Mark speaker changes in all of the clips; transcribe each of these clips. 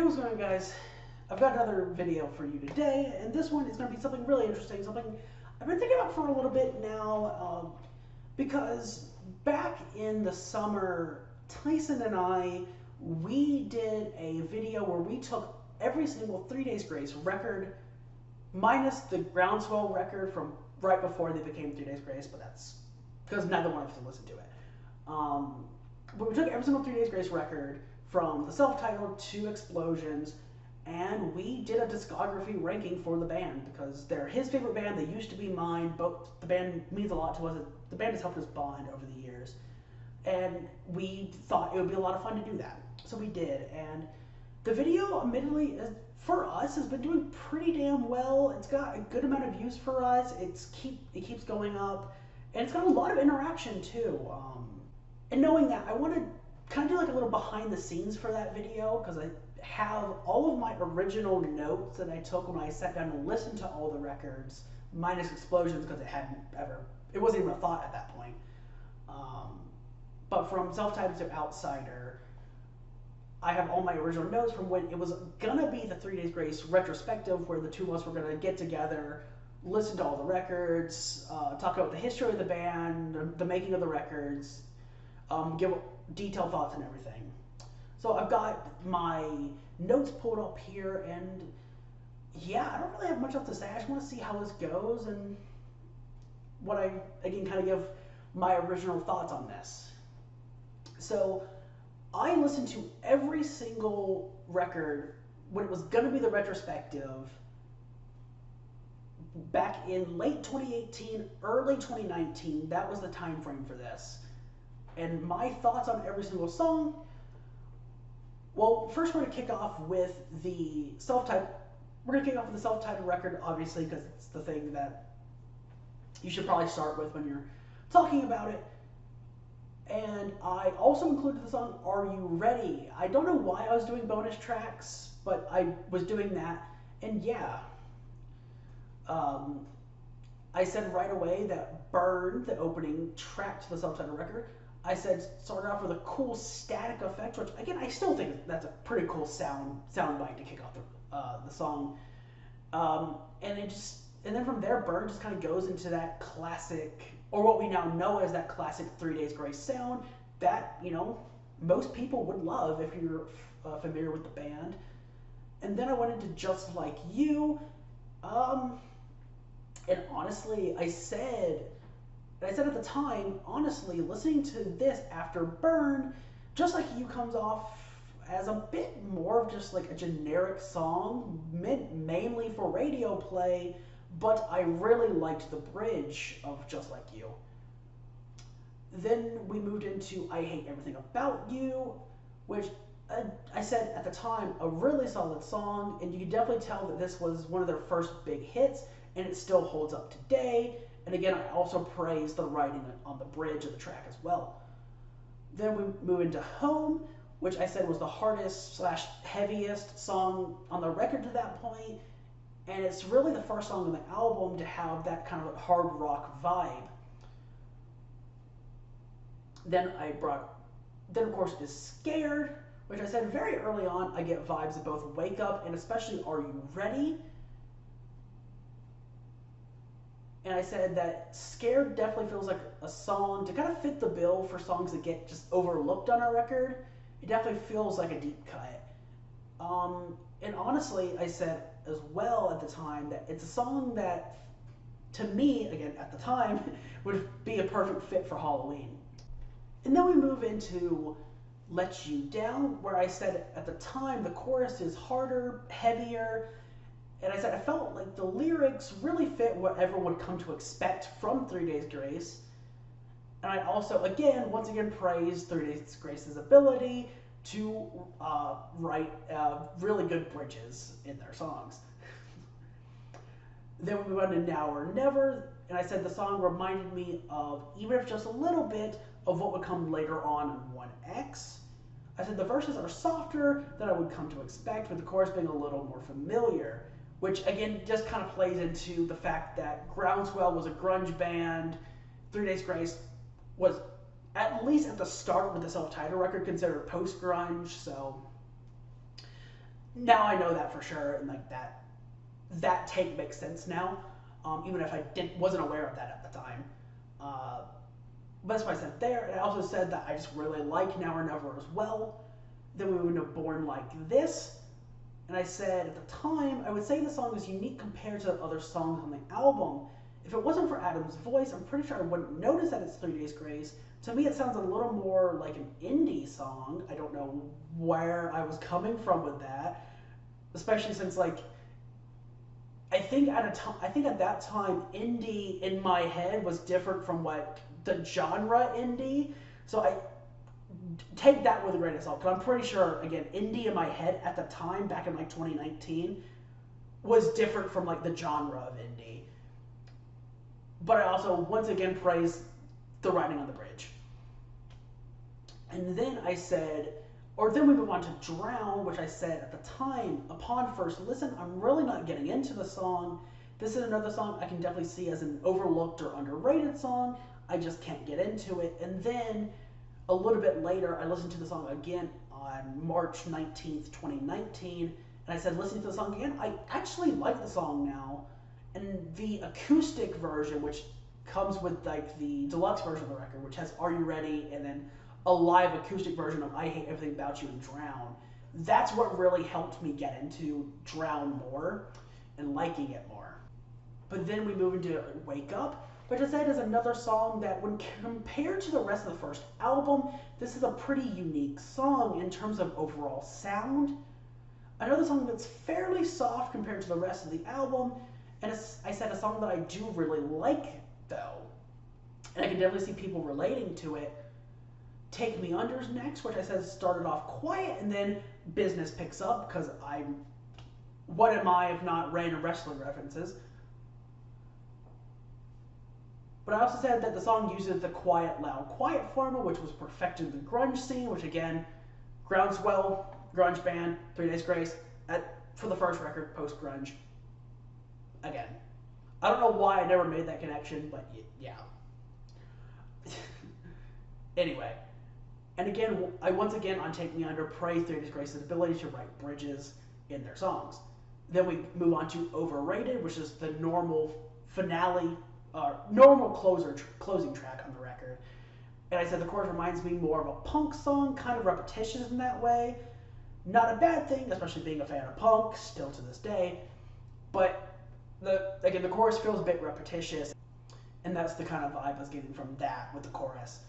Speaker 1: what's going on, guys? I've got another video for you today, and this one is going to be something really interesting, something I've been thinking about for a little bit now, because back in the summer, Tyson and we did a video where we took every single 3 Days Grace record, minus the Groundswell record from right before they became 3 Days Grace, but that's because neither one of us listened to it. But we took every single 3 Days Grace record from the self-titled to Explosions, and we did a discography ranking for the band because they're his favorite band. They used to be mine. Both the band means a lot to us. The band has helped us bond over the years, and we thought it would be a lot of fun to do that. So we did, and the video, admittedly, for us, has been doing pretty damn well. It's got a good amount of views for us. It keeps going up, and it's got a lot of interaction too. And knowing that, I want to kind of do like a little behind the scenes for that video, because I have all of my original notes that I took when I sat down to listen to all the records, minus Explosions, because it wasn't even a thought at that point. But from Self-Titled to Outsider, I have all my original notes from when it was gonna be the 3 Days Grace retrospective, where the two of us were gonna get together, listen to all the records, talk about the history of the band, the making of the records, give detailed thoughts and everything. So I've got my notes pulled up here, and yeah, I don't really have much else to say. I just want to see how this goes and what I can kind of give my original thoughts on this. So I listened to every single record when it was going to be the retrospective back in late 2018, early 2019. That was the time frame for this. And my thoughts on every single song. Well, first we're going to kick off with the self-titled. We're going to kick off with the self-titled record, obviously, because it's the thing that you should probably start with when you're talking about it. And I also included the song "Are You Ready?" I don't know why I was doing bonus tracks, but I was doing that. And yeah, I said right away that "Burn," the opening track to the self-titled record, I said started off with a cool static effect, which again I still think that's a pretty cool sound bite to kick off the song. And then from there, "Burn" just kind of goes into that classic, or what we now know as that classic 3 Days Grace sound that, you know, most people would love if you're familiar with the band. And then I went into "Just Like You," and honestly, I said at the time, honestly, listening to this after "Burn," "Just Like You" comes off as a bit more of just like a generic song meant mainly for radio play, but I really liked the bridge of "Just Like You." Then we moved into "I Hate Everything About You," which I said at the time, a really solid song, and you can definitely tell that this was one of their first big hits, and it still holds up today. And again, I also praise the writing on the bridge of the track as well. Then we move into "Home," which I said was the hardest / heaviest song on the record to that point. And it's really the first song on the album to have that kind of hard rock vibe. Then of course is "Scared," which I said very early on, I get vibes of both "Wake Up" and especially "Are You Ready?" And I said that "Scared" definitely feels like a song to kind of fit the bill for songs that get just overlooked on our record. It definitely feels like a deep cut. And honestly, I said as well at the time that it's a song that, to me, again at the time, would be a perfect fit for Halloween. And then we move into "Let You Down," where I said at the time the chorus is harder, heavier, and I said I felt like the lyrics really fit what everyone would come to expect from 3 Days Grace. And I also, once again, praised 3 Days Grace's ability to write really good bridges in their songs. Then we went to "Now or Never," and I said the song reminded me of, even if just a little bit, of what would come later on in 1X. I said the verses are softer than I would come to expect, with the chorus being a little more familiar, which again just kind of plays into the fact that Groundswell was a grunge band. 3 Days Grace was, at least at the start with the self-titled record, considered post-grunge, so now I know that for sure, and like that take makes sense now, even if I wasn't aware of that at the time. But that's what I said there. And I also said that I just really like Now or Never as well. Then we would have Born Like This. And I said at the time, I would say the song is unique compared to other songs on the album. If it wasn't for Adam's voice, I'm pretty sure I wouldn't notice that it's 3 Days Grace. To me, it sounds a little more like an indie song. I don't know where I was coming from with that, especially since like I think at that time, indie in my head was different from what the genre indie. So I take that with a grain of salt, because I'm pretty sure, again, indie in my head at the time, back in like 2019, was different from like the genre of indie. But I also, once again, praise the writing on the bridge. And then I said, or then we move on to Drown, which I said at the time, upon first listen, I'm really not getting into the song. This is another song I can definitely see as an overlooked or underrated song. I just can't get into it. And then a little bit later, I listened to the song again on March 19th, 2019, and I said, listening to the song again, I actually like the song now. And the acoustic version, which comes with like the deluxe version of the record, which has Are You Ready? And then a live acoustic version of I Hate Everything About You and Drown. That's what really helped me get into Drown more and liking it more. But then we move into Wake Up, which I said is another song that when compared to the rest of the first album, this is a pretty unique song in terms of overall sound. Another song that's fairly soft compared to the rest of the album, and I said a song that I do really like though, and I can definitely see people relating to it. Take Me Under's next, which I said started off quiet and then business picks up, because what am I if not random wrestling references? But I also said that the song uses the quiet, loud, quiet formula, which was perfected in the grunge scene, which again, groundswell, grunge band, 3 Days Grace, for the first record, post-grunge. Again, I don't know why I never made that connection, but yeah. Anyway, and again, I once again on Take Me Under praise 3 Days Grace's ability to write bridges in their songs. Then we move on to Overrated, which is the normal finale, normal closing track on the record. And I said the chorus reminds me more of a punk song, kind of repetitious in that way. Not a bad thing, especially being a fan of punk, still to this day. But again, the chorus feels a bit repetitious, and that's the kind of vibe I was getting from that with the chorus.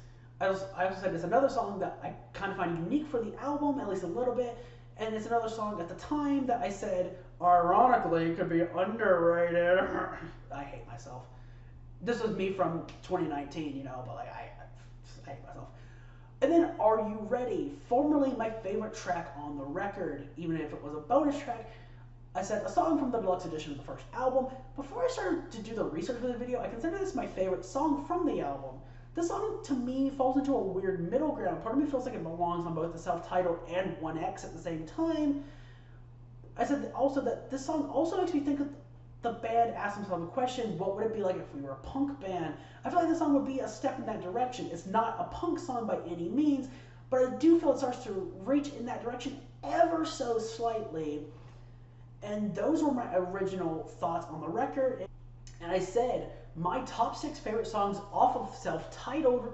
Speaker 1: I also said it's another song that I kind of find unique for the album, at least a little bit, and it's another song at the time that I said, ironically, could be underrated. I hate myself. This was me from 2019, you know, but like I hate myself. And then Are You Ready? Formerly my favorite track on the record, even if it was a bonus track. I said a song from the deluxe edition of the first album. Before I started to do the research for the video, I consider this my favorite song from the album. This song, to me, falls into a weird middle ground. Part of me feels like it belongs on both the self-titled and 1X at the same time. I said also that this song also makes me think of the band asked themselves the question, what would it be like if we were a punk band? I feel like this song would be a step in that direction. It's not a punk song by any means, but I do feel it starts to reach in that direction ever so slightly. And those were my original thoughts on the record. And I said, my top 6 favorite songs off of self-titled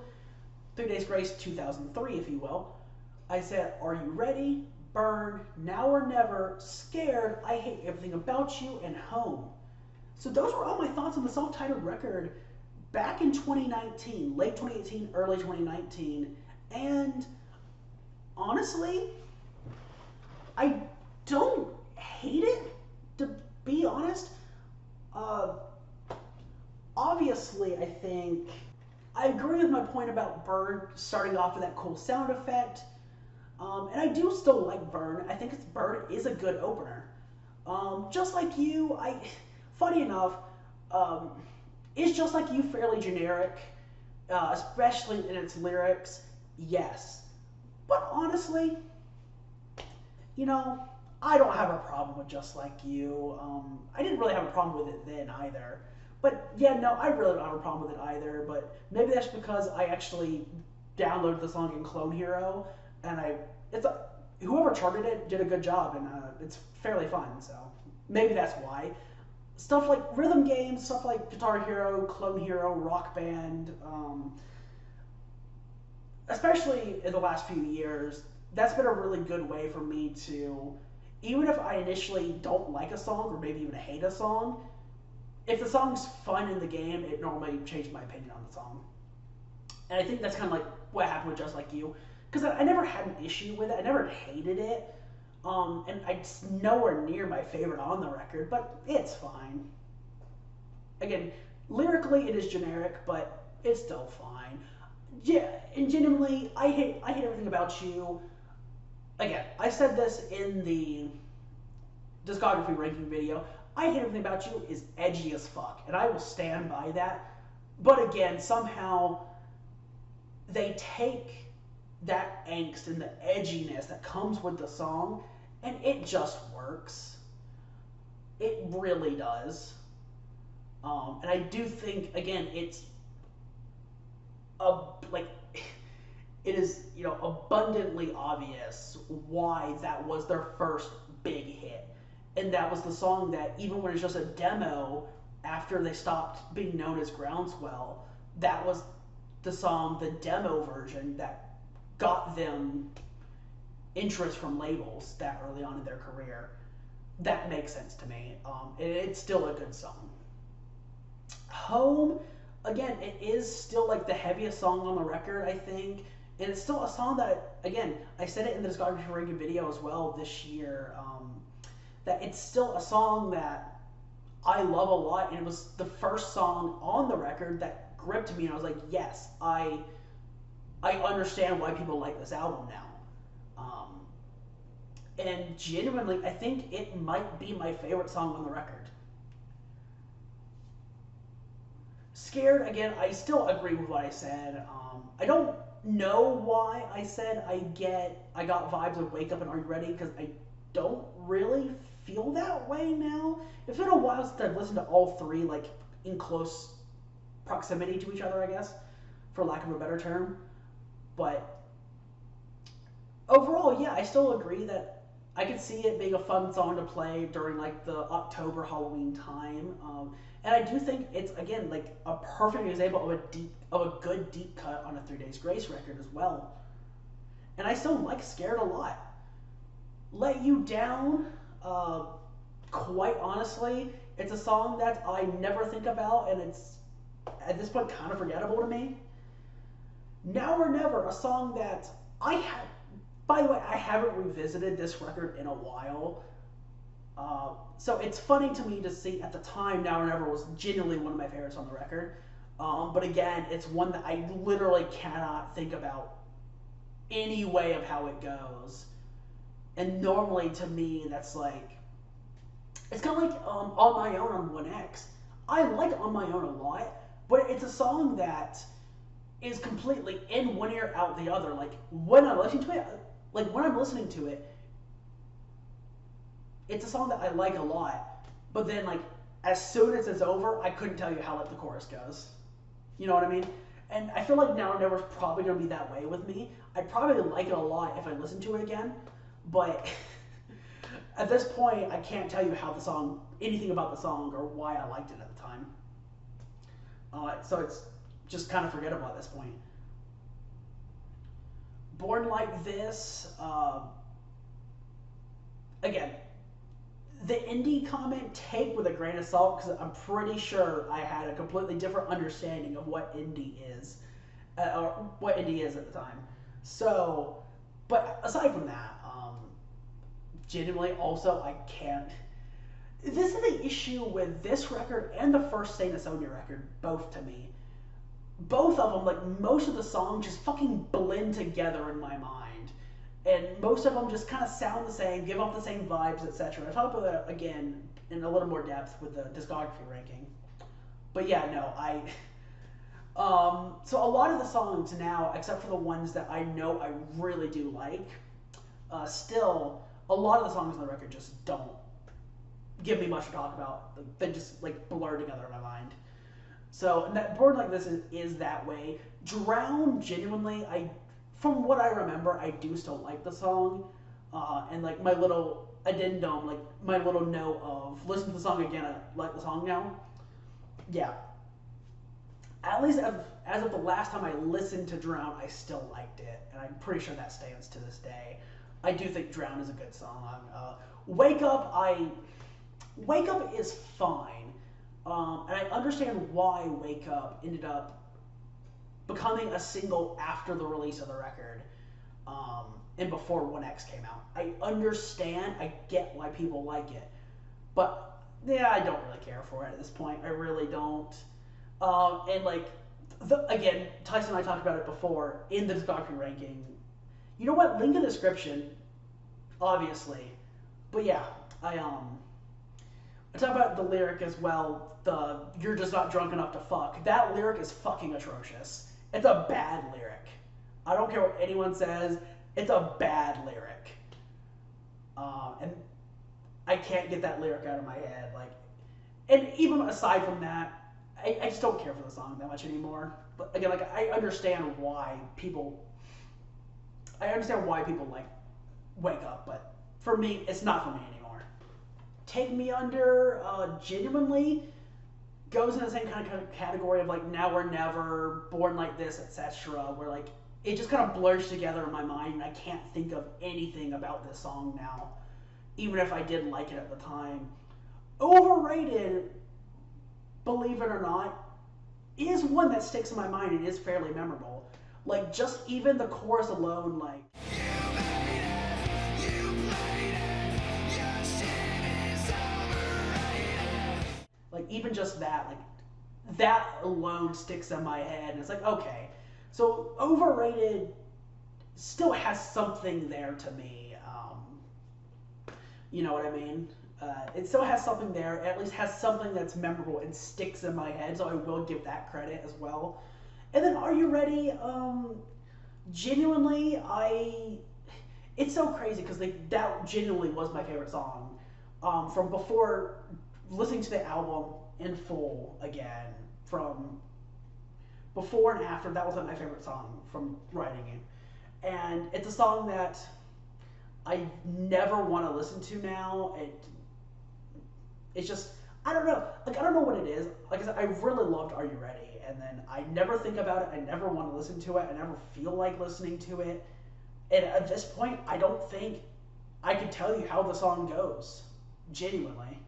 Speaker 1: 3 Days Grace 2003, if you will. I said, Are You Ready? Burn, Now or Never, Scared, I Hate Everything About You, and Home. So those were all my thoughts on the self-titled record back in 2019, late 2018, early 2019. And honestly, I don't hate it, to be honest. Obviously, I think I agree with my point about Burn starting off with that cool sound effect. And I do still like Burn. I think Burn is a good opener. Just Like You, funny enough, is Just Like You fairly generic, especially in its lyrics? Yes. But honestly, you know, I don't have a problem with Just Like You. I didn't really have a problem with it then either. But yeah, no, I really don't have a problem with it either. But maybe that's because I actually downloaded the song in Clone Hero, and whoever charted it did a good job, and it's fairly fun. So maybe that's why. Stuff like rhythm games, stuff like Guitar Hero, Clone Hero, Rock Band, especially in the last few years, that's been a really good way for me to, even if I initially don't like a song or maybe even hate a song, if the song's fun in the game, it normally changes my opinion on the song. And I think that's kind of like what happened with Just Like You, because I never had an issue with it, I never hated it, and it's nowhere near my favorite on the record, but it's fine. Again, lyrically it is generic, but it's still fine. Yeah, and genuinely, I hate everything about you. Again, I said this in the discography ranking video. I hate everything about you is edgy as fuck, and I will stand by that. But again, somehow they take that angst and the edginess that comes with the song, and it just works. It really does. And I do think, again, it's it is, abundantly obvious why that was their first big hit. And that was the song that, even when it's just a demo, after they stopped being known as Groundswell, that was the song, the demo version, that got them interest from labels that early on in their career. That makes sense to me. It's still a good song. Home, again, it is still like the heaviest song on the record, I think. And it's still a song that, again, I said it in the discography ranking video as well this year, that it's still a song that I love a lot, and it was the first song on the record that gripped me, and I was like, yes, I understand why people like this album now. And genuinely, I think it might be my favorite song on the record. Scared, again, I still agree with what I said. I don't know why I said I got vibes of Wake Up and Are You Ready, because I don't really feel that way now. It's been a while since I've listened to all three, like, in close proximity to each other, I guess, for lack of a better term. But overall, yeah, I still agree that I could see it being a fun song to play during, like, the October Halloween time. And I do think it's, again, like, a perfect example of a good deep cut on a 3 Days Grace record as well. And I still like Scared a lot. Let You Down, quite honestly, it's a song that I never think about, and it's, at this point, kind of forgettable to me. Now or Never, a song that by the way, I haven't revisited this record in a while. So it's funny to me to see at the time Now or Never was genuinely one of my favorites on the record. But again, it's one that I literally cannot think about any way of how it goes. And normally to me, that's like, it's kind of like On My Own on 1X. I like On My Own a lot, but it's a song that is completely in one ear, out the other. Like, when I'm listening to it, it's a song that I like a lot, but then, like, as soon as it's over, I couldn't tell you how, like, the chorus goes. You know what I mean? And I feel like Now or Never is probably going to be that way with me. I'd probably like it a lot if I listen to it again, but at this point, I can't tell you anything about the song or why I liked it at the time. So it's just kind of forgettable at this point. Born Like This, again, the indie comment, take with a grain of salt, because I'm pretty sure I had a completely different understanding of what indie is, or what indie is at the time. So, but aside from that, genuinely also I can't. This is the issue with this record and the first Saint Asonia record, both to me. Both of them, like, most of the songs just fucking blend together in my mind. And most of them just kind of sound the same, give off the same vibes, etc. I'll talk about that again in a little more depth with the discography ranking. But yeah, no, so a lot of the songs now, except for the ones that I know I really do like, still, a lot of the songs on the record just don't give me much to talk about. They just, like, blur together in my mind. So, and that Born Like This is that way. Drown, genuinely, from what I remember, I do still like the song. and like my little addendum, like my little note of listen to the song again, I like the song now. Yeah. At least as of the last time I listened to Drown, I still liked it, and I'm pretty sure that stands to this day. I do think Drown is a good song. Wake Up is fine, and I understand why Wake Up ended up becoming a single after the release of the record, and before 1X came out. I understand, I get why people like it, but yeah, I don't really care for it at this point. I really don't. And like, again, Tyson and I talked about it before in the discography ranking. You know what? Link in the description, obviously. But yeah, I talk about the lyric as well. The "you're just not drunk enough to fuck." That lyric is fucking atrocious. It's a bad lyric. I don't care what anyone says. It's a bad lyric. And I can't get that lyric out of my head. Like, and even aside from that, I just don't care for the song that much anymore. But again, like, I understand why people like Wake Up, but for me, it's not for me anymore. Take Me Under genuinely goes in the same kind of category of like Now or Never, Born Like This, etc., where like it just kind of blurs together in my mind, and I can't think of anything about this song now, even if I did like it at the time. Overrated, believe it or not, is one that sticks in my mind and is fairly memorable. Like, just even the chorus alone, like, even just that, like, that alone sticks in my head, and it's like, okay. So, Overrated still has something there to me. You know what I mean? It still has something there, at least has something that's memorable and sticks in my head, so I will give that credit as well. And then Are You Ready? Genuinely, it's so crazy because that genuinely was my favorite song. From before listening to the album in full again, from before and after, that was my favorite song from writing it. And it's a song that I never want to listen to now. It's just, I don't know. Like, I don't know what it is. Like I said, I really loved Are You Ready? And then I never think about it. I never want to listen to it. I never feel like listening to it. And at this point, I don't think I could tell you how the song goes. Genuinely.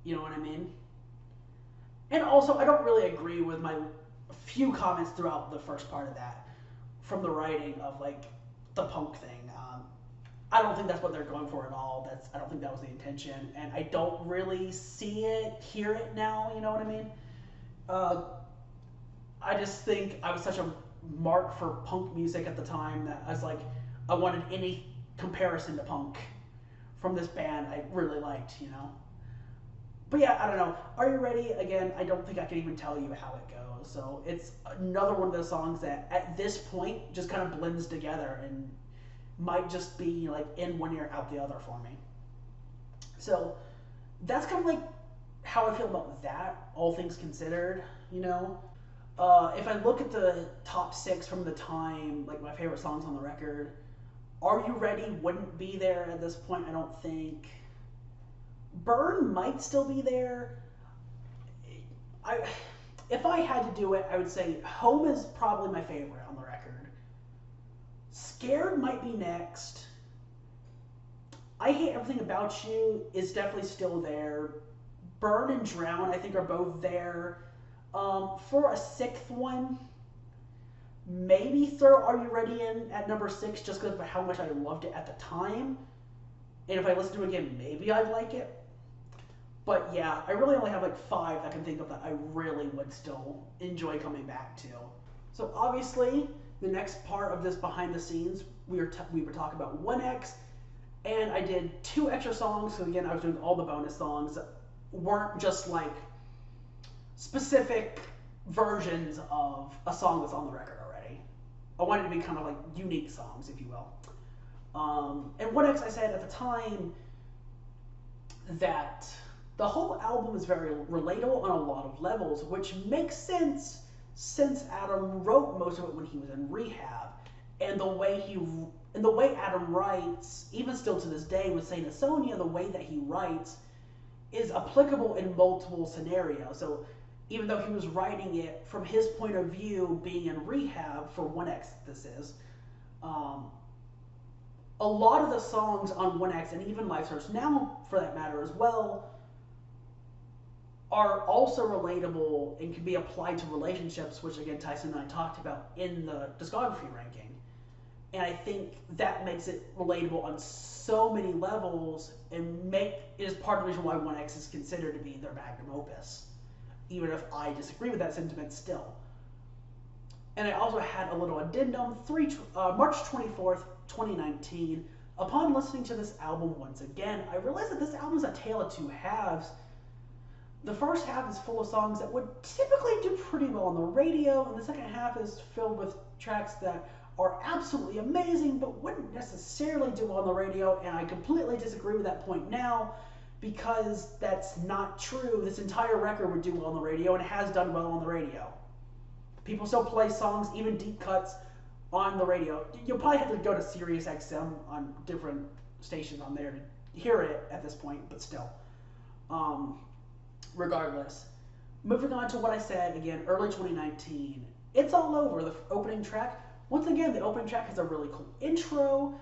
Speaker 1: You know what I mean? And also, I don't really agree with my few comments throughout the first part of that from the writing of, like, the punk thing. I don't think that's what they're going for at all. I don't think that was the intention, and I don't really see it, hear it now. You know what I mean? I just think I was such a mark for punk music at the time that I was like, I wanted any comparison to punk from this band I really liked, you know? But yeah, I don't know. Are You Ready? Again, I don't think I can even tell you how it goes. So it's another one of those songs that at this point just kind of blends together and might just be like in one ear, out the other for me. So that's kind of like how I feel about that, all things considered, you know? If I look at the top 6 from the time, like my favorite songs on the record, Are You Ready wouldn't be there at this point, I don't think. Burn might still be there. If I had to do it, I would say Home is probably my favorite on the record. Scared might be next. I Hate Everything About You is definitely still there. Burn and Drown, I think, are both there. For a 6th one, maybe throw Are You Ready in at number 6 just because of how much I loved it at the time. And if I listen to it again, maybe I'd like it. But yeah, I really only have like 5 I can think of that I really would still enjoy coming back to. So obviously, the next part of this behind the scenes, we were talking about 1X, and I did 2 extra songs. So again, I was doing all the bonus songs that weren't just like specific versions of a song that's on the record already. I wanted to be kind of like unique songs, if you will. And 1X, I said at the time that the whole album is very relatable on a lot of levels, which makes sense since Adam wrote most of it when he was in rehab. And the way he And the way Adam writes, even still to this day with Saint Asonia, the way that he writes is applicable in multiple scenarios. So even though he was writing it from his point of view, being in rehab for 1X, this is, a lot of the songs on 1X and even Life Search now, for that matter as well, are also relatable and can be applied to relationships, which again Tyson and I talked about in the discography ranking. And I think that makes it relatable on so many levels, and is part of the reason why 1X is considered to be their magnum opus, even if I disagree with that sentiment still. And I also had a little addendum, March 24th, 2019. Upon listening to this album once again, I realized that this album is a tale of two halves. The first half is full of songs that would typically do pretty well on the radio, and the second half is filled with tracks that are absolutely amazing, but wouldn't necessarily do well on the radio, and I completely disagree with that point now, because that's not true. This entire record would do well on the radio, and it has done well on the radio. People still play songs, even deep cuts, on the radio. You'll probably have to go to Sirius XM on different stations on there to hear it at this point, but still. Regardless. Moving on to what I said, again, early 2019. It's All Over, the opening track. Once again, the opening track has a really cool intro.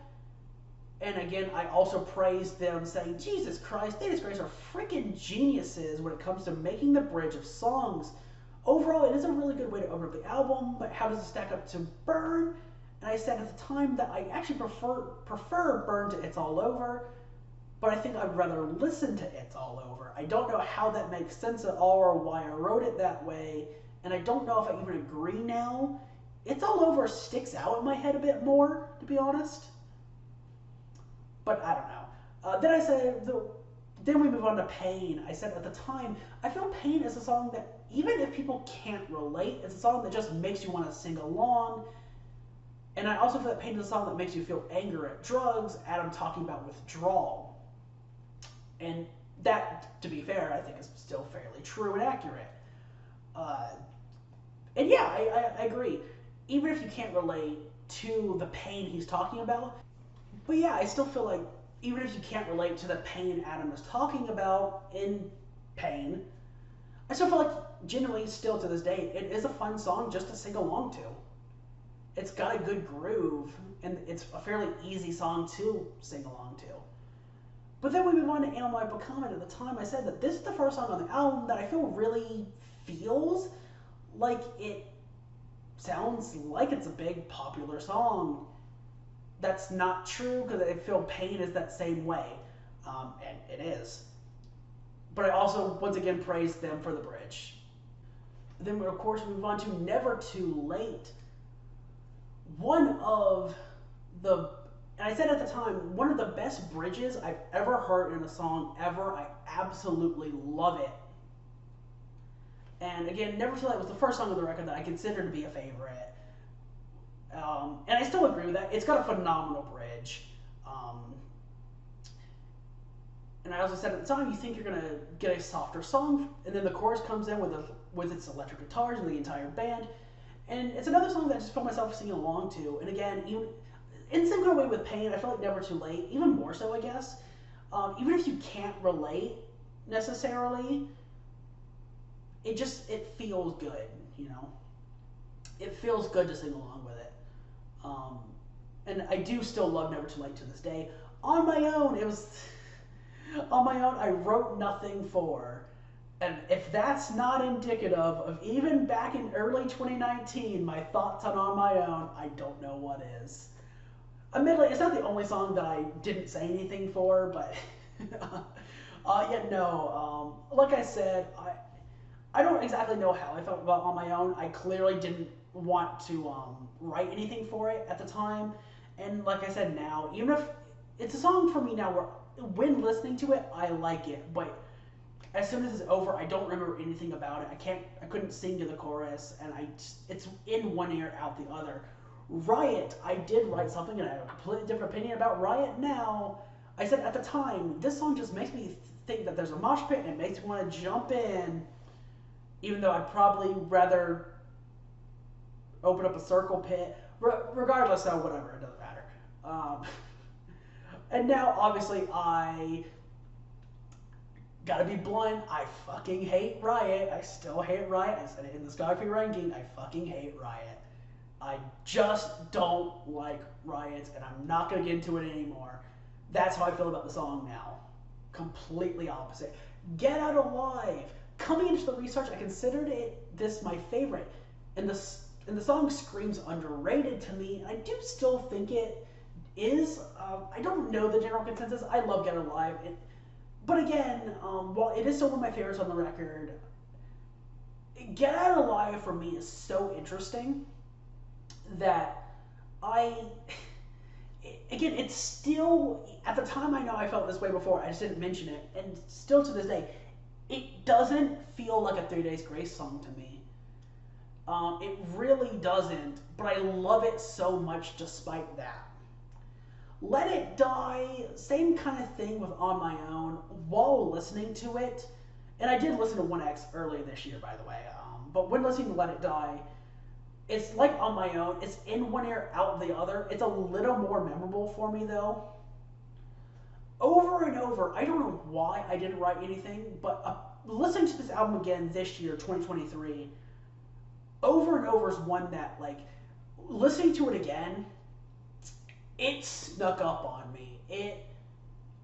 Speaker 1: And again, I also praised them, saying, Jesus Christ, They Disgrace are freaking geniuses when it comes to making the bridge of songs. Overall, it is a really good way to open up the album, but how does it stack up to Burn? And I said at the time that I actually prefer Burn to It's All Over, but I think I'd rather listen to It's All Over. I don't know how that makes sense at all or why I wrote it that way, and I don't know if I even agree now. It's All Over sticks out in my head a bit more, to be honest. But I don't know. Then I said, then we move on to Pain. I said at the time, I feel Pain is a song that, even if people can't relate, it's a song that just makes you want to sing along. And I also feel that Pain is a song that makes you feel anger at drugs, Adam talking about withdrawal. And that, to be fair, I think is still fairly true and accurate. And yeah, I agree. Even if you can't relate to the pain he's talking about, but yeah, I still feel like even if you can't relate to the pain Adam is talking about in Pain, I still feel like genuinely still to this day, it is a fun song just to sing along to. It's got a good groove, and it's a fairly easy song to sing along to. But then we move on to Animal Life Comment. At the time, I said that this is the first song on the album that I feel really feels like it sounds like it's a big popular song. That's not true, because I feel Pain is that same way, and it is. But I also, once again, praised them for the bridge. Then, of course, we move on to Never Too Late. One of the, and I said at the time, one of the best bridges I've ever heard in a song ever. I absolutely love it. And again, Never Too Late was the first song on the record that I considered to be a favorite. And I still agree with that. It's got a phenomenal bridge. And I also said at the time, you think you're going to get a softer song, and then the chorus comes in with its electric guitars and the entire band. And it's another song that I just felt myself singing along to. And again, even in similar way with Pain, I feel like Never Too Late, even more so, I guess. Even if you can't relate necessarily, it feels good, you know? It feels good to sing along with it. And I do still love Never Too Late to this day. On my own, I wrote nothing for. And if that's not indicative of even back in early 2019, my thoughts on My Own, I don't know what is. Admittedly, it's not the only song that I didn't say anything for, but like I said, I don't exactly know how I felt about On My Own. I clearly didn't want to write anything for it at the time, and like I said, now, even if it's a song for me now where when listening to it, I like it, but as soon as it's over, I don't remember anything about it. I couldn't sing to the chorus, and it's in one ear, out the other. Riot, I did write something, and I have a completely different opinion about Riot now. I said at the time, this song just makes me think that there's a mosh pit, and it makes me want to jump in, even though I'd probably rather open up a circle pit. Regardless, though, whatever, it doesn't matter. Um, and now, obviously, I gotta be blunt. I fucking hate Riot. I still hate Riot. I said it in the discography ranking. I fucking hate Riot. I just don't like Riot, and I'm not gonna get into it anymore. That's how I feel about the song now. Completely opposite. Get Out Alive. Coming into the research, I considered this my favorite, and the song screams underrated to me. I do still think it is. I don't know the general consensus. I love Get Out Alive. But again, while it is still one of my favorites on the record, Get Out Alive for me is so interesting that again, it's still, at the time I know I felt this way before, I just didn't mention it, and still to this day, it doesn't feel like a 3 Days Grace song to me. It really doesn't, but I love it so much despite that. Let It Die, same kind of thing with On My Own. While listening to it, and I did listen to 1X earlier this year, by the way, but when listening to Let It Die, it's like On My Own. It's in one ear, out the other. It's a little more memorable for me, though. Over and over, I don't know why I didn't write anything, but listening to this album again this year, 2023, over and over is one that, like, listening to it again, it snuck up on me.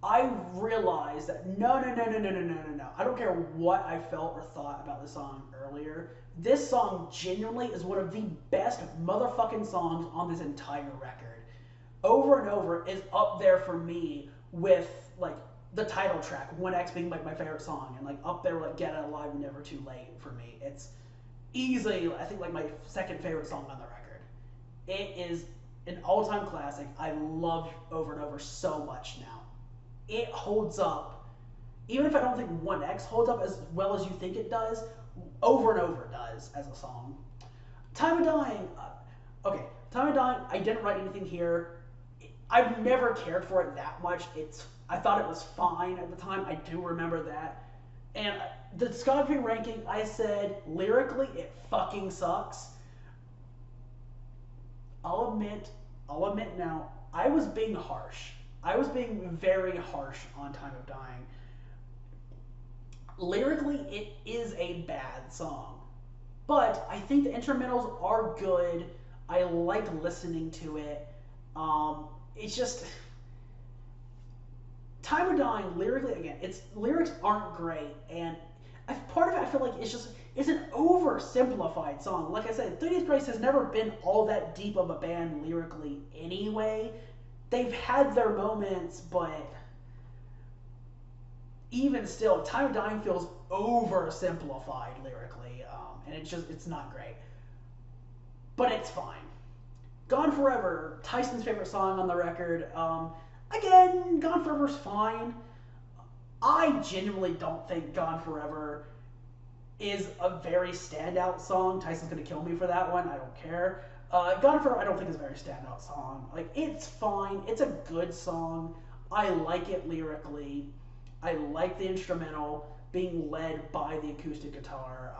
Speaker 1: I realized that no. I don't care what I felt or thought about this song earlier. This song genuinely is one of the best motherfucking songs on this entire record. Over and Over is up there for me with, like, the title track, 1X being, like, my favorite song, and, like, up there with, like, Get Out Alive, Never Too Late for me. It's easily, I think, like, my second favorite song on the record. It is an all-time classic. I love Over and Over so much now. It holds up. Even if I don't think 1X holds up as well as you think it does, Over and Over does as a song. Time of Dying. Okay, Time of Dying, I didn't write anything here. I've never cared for it that much. I thought it was fine at the time. I do remember that. And the discography ranking, I said, lyrically, it fucking sucks. I'll admit now, I was being harsh. I was being very harsh on Time of Dying. Lyrically, it is a bad song. But I think the instrumentals are good. I like listening to it. It's just... Time of Dying, lyrically, again, lyrics aren't great. And part of it, I feel like it's an oversimplified song. Like I said, 3 Days Grace has never been all that deep of a band lyrically anyway. They've had their moments, but even still, Time of Dying feels oversimplified lyrically, and it's not great. But it's fine. Gone Forever, Tyson's favorite song on the record. Again, Gone Forever's fine. I genuinely don't think Gone Forever is a very standout song. Tyson's gonna kill me for that one. I don't care. Gone Forever, I don't think is a very standout song. Like, it's fine. It's a good song. I like it lyrically. I like the instrumental being led by the acoustic guitar.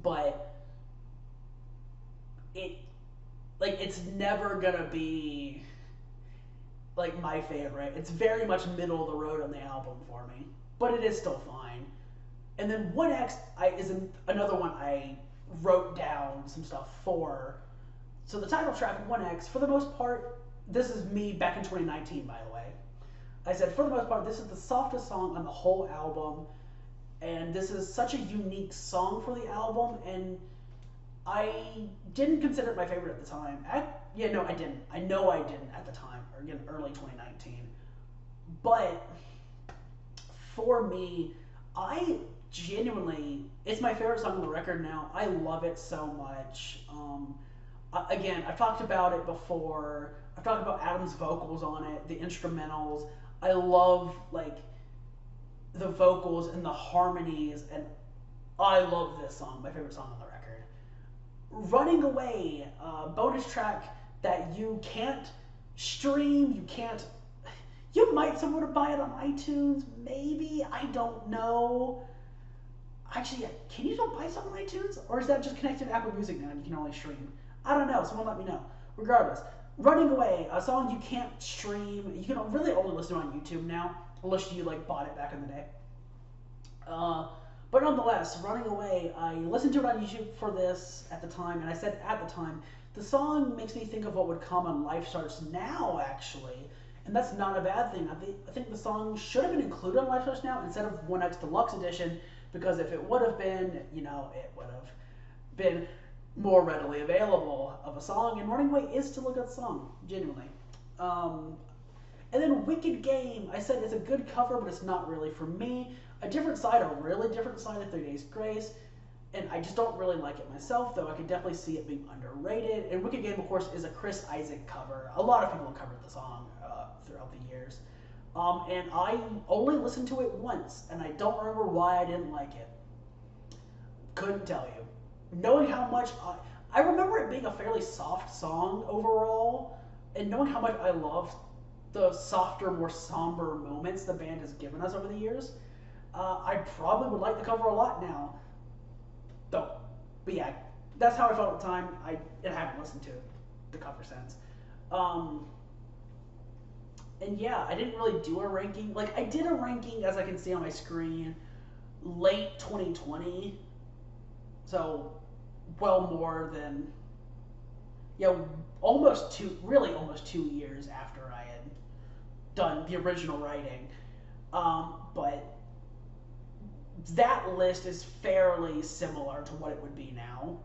Speaker 1: But it's never gonna be, like, my favorite. It's very much middle of the road on the album for me, but it is still fine. And then 1X is another one I wrote down some stuff for. So the title track, 1X, for the most part, this is me back in 2019, by the way. I said, for the most part, this is the softest song on the whole album, and this is such a unique song for the album, and I didn't consider it my favorite at the time. I didn't. I know I didn't at the time, or again, early 2019. But for me, I genuinely, it's my favorite song on the record now. I love it so much. Again, I've talked about it before. I've talked about Adam's vocals on it, the instrumentals. I love, like, the vocals and the harmonies, and I love this song, my favorite song on the record. Running Away, bonus track that you can't stream, you might someone to buy it on iTunes, maybe, I don't know. Actually, can you still buy something on iTunes? Or is that just connected to Apple Music now and you can only stream? I don't know, someone let me know. Regardless, Running Away, a song you can't stream. You can really only listen to it on YouTube now, unless you like bought it back in the day. But nonetheless, Running Away, I listened to it on YouTube for this at the time, and I said at the time, the song makes me think of what would come on Life Starts Now, actually. And that's not a bad thing. I think the song should have been included on Life Starts Now instead of 1X Deluxe Edition, because if it would have been, you know, it would have been more readily available of a song. And Running Away is still a good song, genuinely. And then Wicked Game, I said it's a good cover, but it's not really for me. A Different Side, a really different side of 3 Days Grace, and I just don't really like it myself, though I could definitely see it being underrated. And Wicked Game, of course, is a Chris Isaak cover. A lot of people have covered the song throughout the years. And I only listened to it once, and I don't remember why I didn't like it. Couldn't tell you. Knowing how much I remember it being a fairly soft song overall, and knowing how much I love the softer, more somber moments the band has given us over the years, I probably would like the cover a lot now. Though, but yeah, that's how I felt at the time. I haven't listened to the cover since. And yeah, I didn't really do a ranking. Like, I did a ranking, as I can see on my screen, late 2020. So, well more than, yeah, almost 2 years after I had done the original writing. But that list is fairly similar to what it would be now.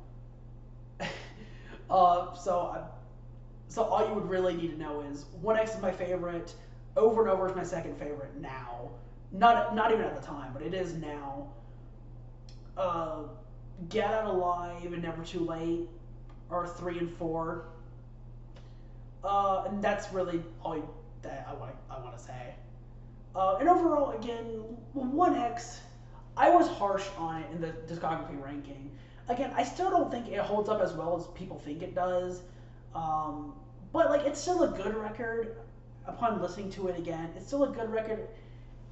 Speaker 1: So all you would really need to know is 1X is my favorite, Over and Over is my second favorite now. Not even at the time, but it is now. Get Out Alive and Never Too Late are 3 and 4. And that's really all that I want to say. And overall, again, 1X, I was harsh on it in the discography ranking. Again, I still don't think it holds up as well as people think it does. But like, it's still a good record. Upon listening to it again, it's still a good record.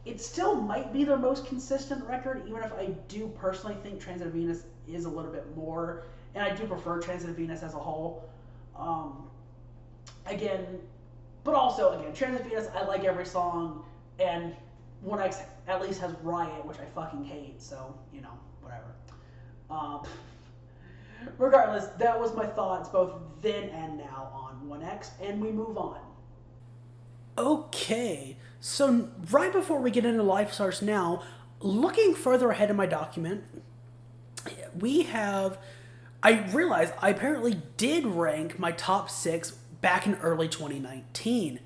Speaker 1: It still might be their most consistent record, even if I do personally think Transit of Venus is a little bit more, and I do prefer Transit of Venus as a whole. But also, Transit of Venus, I like every song, and 1X at least has Riot, which I fucking hate, so, you know, whatever. Regardless, that was my thoughts both then and now on 1X, and we move on. Okay, so right before we get into Life Starts Now, looking further ahead in my document, I realized I apparently did rank my top 6 back in early 2019.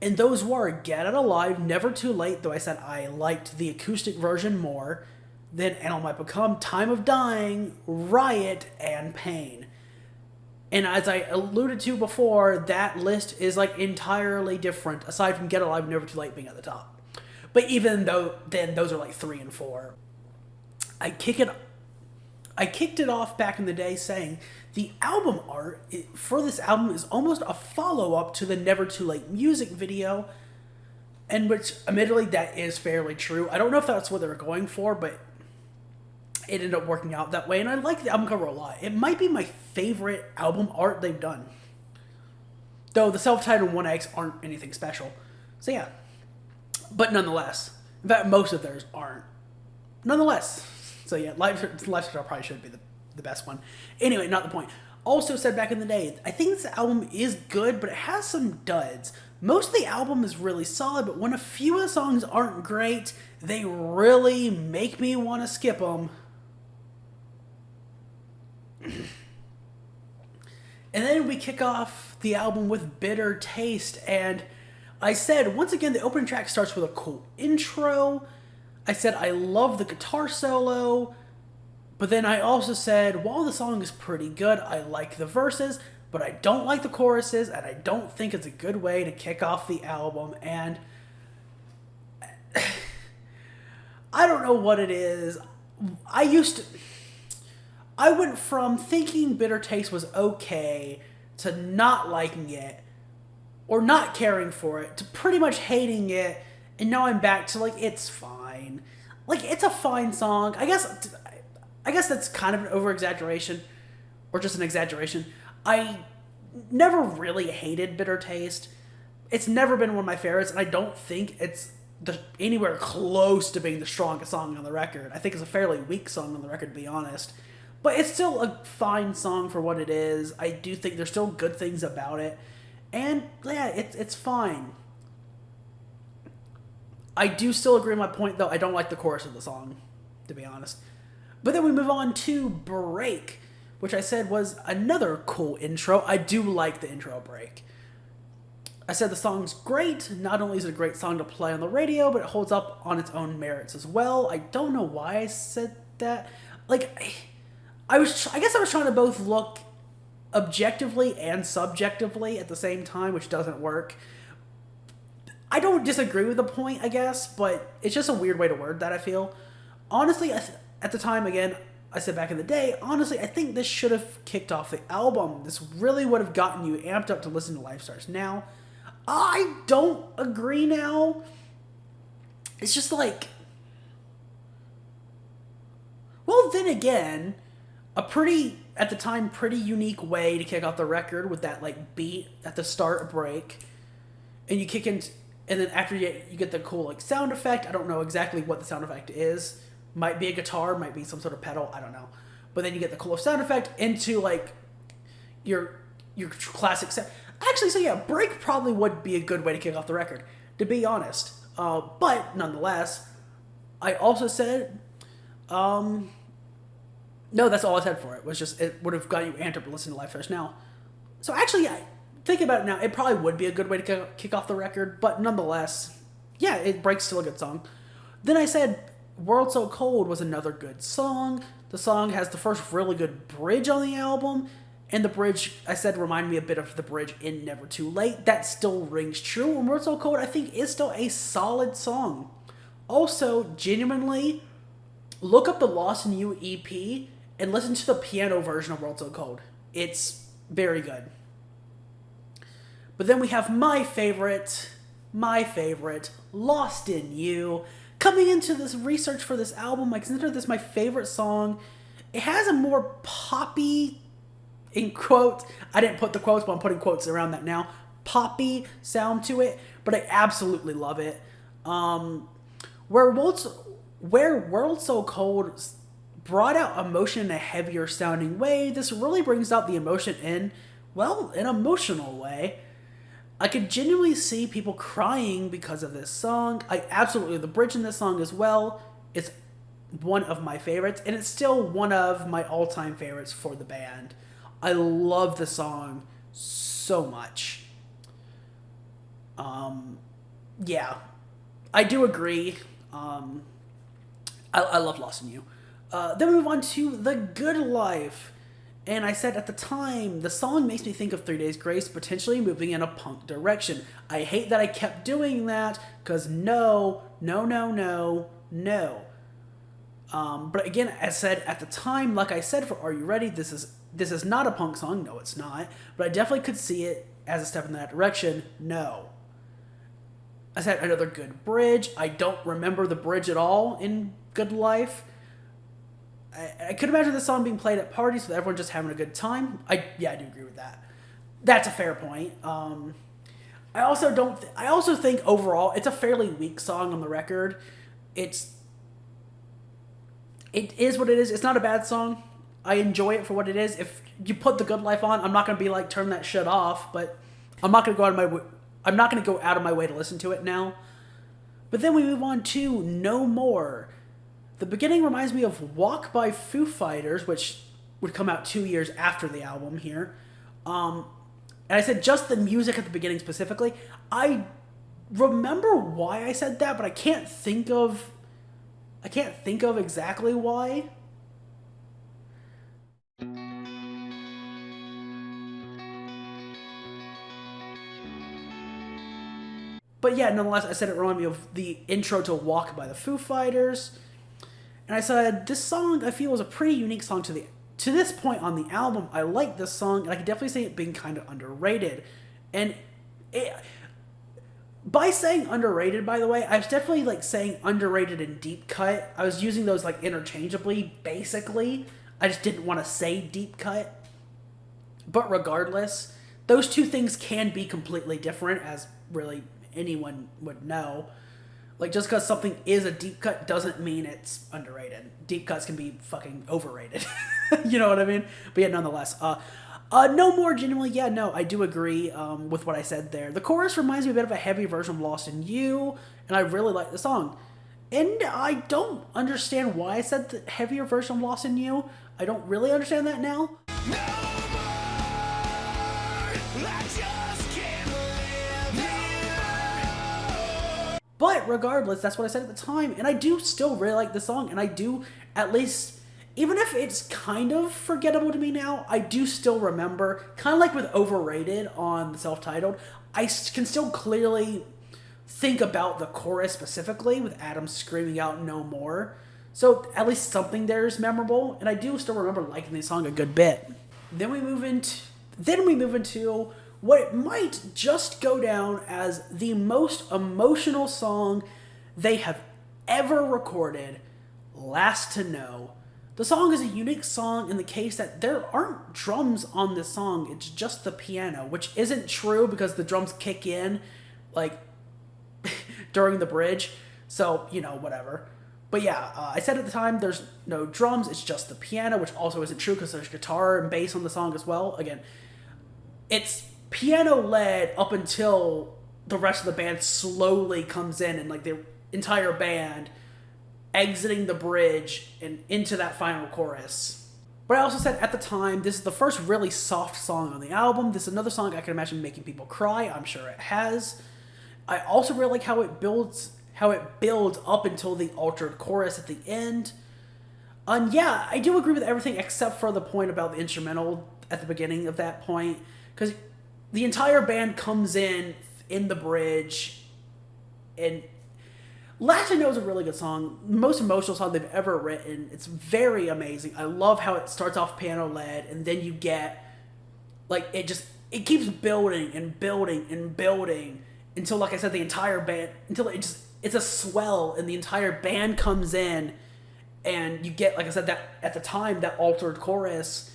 Speaker 1: And those were Get Out Alive, Never Too Late, though I said I liked the acoustic version more, then And All Might Become, Time of Dying, Riot, and Pain. And as I alluded to before, that list is like entirely different, aside from Get Alive, Never Too Late being at the top. But even though then those are like 3 and 4. I kicked it off back in the day saying the album art for this album is almost a follow-up to the Never Too Late music video, and which, admittedly, that is fairly true. I don't know if that's what they were going for, but it ended up working out that way, and I like the album cover a lot. It might be my favorite album art they've done. Though the self-titled 1X aren't anything special. So yeah. But nonetheless. In fact, most of theirs aren't. Nonetheless. So yeah, Lifestyle probably should be the best one. Anyway, not the point. Also said back in the day, I think this album is good, but it has some duds. Most of the album is really solid, but when a few of the songs aren't great, they really make me want to skip them. And then we kick off the album with Bitter Taste, and I said, once again, the opening track starts with a cool intro. I said I love the guitar solo, but then I also said, while the song is pretty good, I like the verses, but I don't like the choruses, and I don't think it's a good way to kick off the album, and I don't know what it is. I went from thinking Bitter Taste was okay to not liking it or not caring for it to pretty much hating it, and now I'm back to like, it's fine. Like, it's a fine song. I guess that's kind of an over-exaggeration or just an exaggeration. I never really hated Bitter Taste. It's never been one of my favorites, and I don't think it's anywhere close to being the strongest song on the record. I think it's a fairly weak song on the record, to be honest. But it's still a fine song for what it is. I do think there's still good things about it. And, yeah, it's fine. I do still agree with my point, though. I don't like the chorus of the song, to be honest. But then we move on to Break, which I said was another cool intro. I do like the intro Break. I said the song's great. Not only is it a great song to play on the radio, but it holds up on its own merits as well. I don't know why I said that. Like, I guess I was trying to both look objectively and subjectively at the same time, which doesn't work. I don't disagree with the point, I guess, but it's just a weird way to word that, I feel. Honestly, at the time, again, I said back in the day, honestly, I think this should have kicked off the album. This really would have gotten you amped up to listen to Life Stars Now. I don't agree now. It's just like... Well, then again, a pretty, at the time, pretty unique way to kick off the record with that, like, beat at the start of Break. And you kick in... And then after you get the cool, like, sound effect. I don't know exactly what the sound effect is. Might be a guitar, might be some sort of pedal, I don't know. But then you get the cool sound effect into, like, your classic sound. Actually, so yeah, Break probably would be a good way to kick off the record, to be honest. But, nonetheless, I also said, no, that's all I said for it. Was just, it would have got you amped up to listen to Live First Now. So actually, thinking about it now, it probably would be a good way to kick off the record, but nonetheless, yeah, Break's still a good song. Then I said World So Cold was another good song. The song has the first really good bridge on the album, and the bridge, I said, reminded me a bit of the bridge in Never Too Late. That still rings true, and World So Cold, I think, is still a solid song. Also, genuinely, look up the Lost in You EP and listen to the piano version of World So Cold. It's very good. But then we have my favorite, Lost in You. Coming into this research for this album, I consider this my favorite song. It has a more poppy, in quotes, I didn't put the quotes, but I'm putting quotes around that now, poppy sound to it, but I absolutely love it. Where World So Cold brought out emotion in a heavier sounding way, this really brings out the emotion in, well, an emotional way. I could genuinely see people crying because of this song. I absolutely love the bridge in this song as well. It's one of my favorites, and it's still one of my all-time favorites for the band. I love the song so much. Yeah, I do agree. I love Lost in You. Then we move on to The Good Life. And I said at the time, the song makes me think of 3 Days Grace potentially moving in a punk direction. I hate that I kept doing that, because no. But again, as said at the time, like I said for Are You Ready, this is not a punk song. No, it's not. But I definitely could see it as a step in that direction. No. I said another good bridge. I don't remember the bridge at all in Good Life. I could imagine this song being played at parties with everyone just having a good time. I do agree with that. That's a fair point. I also think overall it's a fairly weak song on the record. It is what it is. It's not a bad song. I enjoy it for what it is. If you put The Good Life on, I'm not gonna be like turn that shit off. But I'm not gonna go out of my way to listen to it now. But then we move on to No More. The beginning reminds me of Walk by Foo Fighters, which would come out 2 years after the album here. And I said just the music at the beginning specifically. I remember why I said that, but I can't think of exactly why. But yeah, nonetheless, I said it reminded me of the intro to Walk by the Foo Fighters. And I said, this song, I feel, is a pretty unique song to this point on the album. I like this song, and I can definitely see it being kind of underrated. And by saying underrated, by the way, I was definitely like saying underrated and deep cut. I was using those like interchangeably, basically. I just didn't want to say deep cut. But regardless, those two things can be completely different, as really anyone would know. Like, just because something is a deep cut doesn't mean it's underrated. Deep cuts can be fucking overrated. You know what I mean? But yeah, nonetheless. No more genuinely. Yeah, no, I do agree with what I said there. The chorus reminds me a bit of a heavy version of Lost in You, and I really like the song. And I don't understand why I said the heavier version of Lost in You. I don't really understand that now. But regardless, that's what I said at the time, and I do still really like the song, and I do, at least, even if it's kind of forgettable to me now, I do still remember, kind of like with Overrated on the self-titled, I can still clearly think about the chorus specifically, with Adam screaming out "no more." So at least something there is memorable, and I do still remember liking the song a good bit. Then we move into what might just go down as the most emotional song they have ever recorded, Last to Know. The song is a unique song in the case that there aren't drums on this song, it's just the piano, which isn't true because the drums kick in, like, during the bridge, so, you know, whatever. But yeah, I said at the time there's no drums, it's just the piano, which also isn't true because there's guitar and bass on the song as well. Again, it's piano-led up until the rest of the band slowly comes in and, like, the entire band exiting the bridge and into that final chorus. But I also said at the time, this is the first really soft song on the album. This is another song I can imagine making people cry. I'm sure it has. I also really like how it builds up until the altered chorus at the end. And yeah, I do agree with everything except for the point about the instrumental at the beginning of that point, because the entire band comes in the bridge, and Last I Know is a really good song. The most emotional song they've ever written. It's very amazing. I love how it starts off piano-led, and then you get, like, it keeps building and building and building until, like I said, the entire band, until it's a swell, and the entire band comes in, and you get, like I said, that at the time, that altered chorus,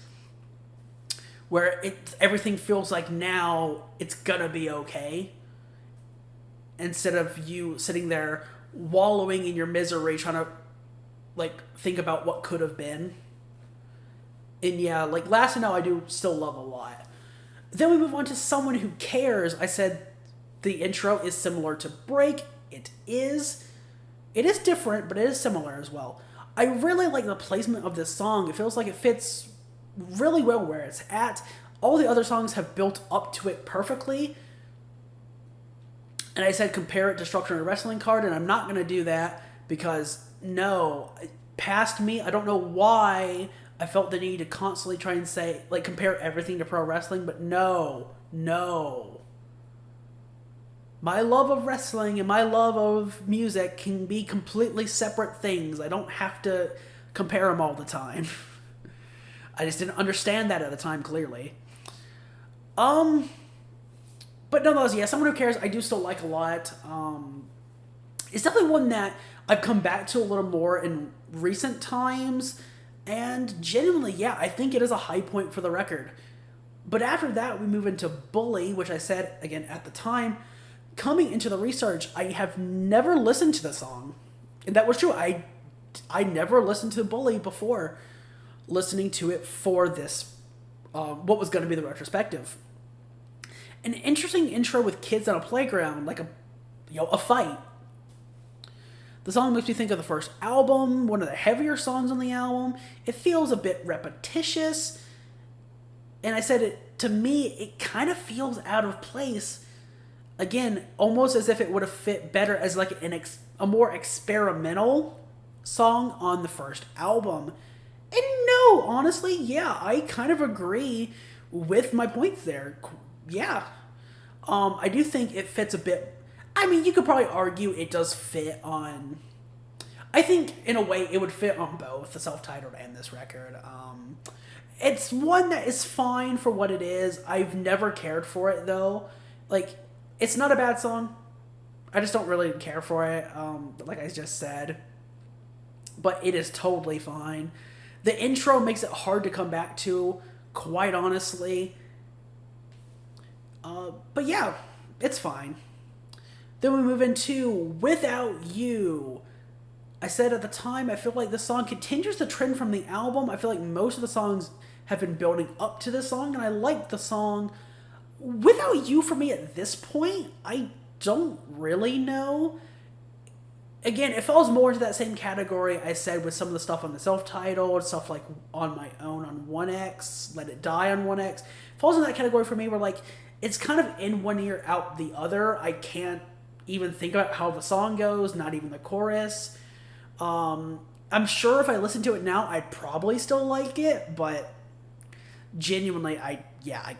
Speaker 1: where everything feels like now it's gonna be okay, instead of you sitting there wallowing in your misery trying to, like, think about what could have been. And yeah, like, Last to Know I do still love a lot. Then we move on to Someone Who Cares. I said the intro is similar to Break. It is different, but it is similar as well. I really like the placement of this song. It feels like it fits really well where it's at. All the other songs have built up to it perfectly. And I said compare it to Structure and a Wrestling Card, and I'm not going to do that because, no, past me, I don't know why I felt the need to constantly try and say, like, compare everything to pro wrestling, but no. My love of wrestling and my love of music can be completely separate things. I don't have to compare them all the time. I just didn't understand that at the time, clearly. But nonetheless, yeah, Someone Who Cares, I do still like a lot. It's definitely one that I've come back to a little more in recent times, and genuinely, yeah, I think it is a high point for the record. But after that, we move into Bully, which I said, again, at the time, coming into the research, I have never listened to the song. And that was true. I never listened to Bully before listening to it for this, what was going to be the retrospective. An interesting intro with kids on a playground, like a fight. The song makes me think of the first album, one of the heavier songs on the album. It feels a bit repetitious. And I said, to me, it kind of feels out of place. Again, almost as if it would have fit better as like a more experimental song on the first album. And no, honestly, yeah, I kind of agree with my points there. Yeah. I do think it fits a bit. I mean, you could probably argue it does fit on, I think in a way it would fit on both the self-titled and this record. It's one that is fine for what it is. I've never cared for it though. Like, it's not a bad song. I just don't really care for it, like I just said. But it is totally fine. The intro makes it hard to come back to, quite honestly. But yeah, it's fine. Then we move into Without You. I said at the time, I feel like this song continues the trend from the album. I feel like most of the songs have been building up to this song, and I like the song. Without You, for me at this point, I don't really know. Again, it falls more into that same category I said with some of the stuff on the self-titled, stuff like On My Own on 1X, Let It Die on 1X. It falls in that category for me where, like, it's kind of in one ear, out the other. I can't even think about how the song goes, not even the chorus. I'm sure if I listened to it now, I'd probably still like it, but genuinely, I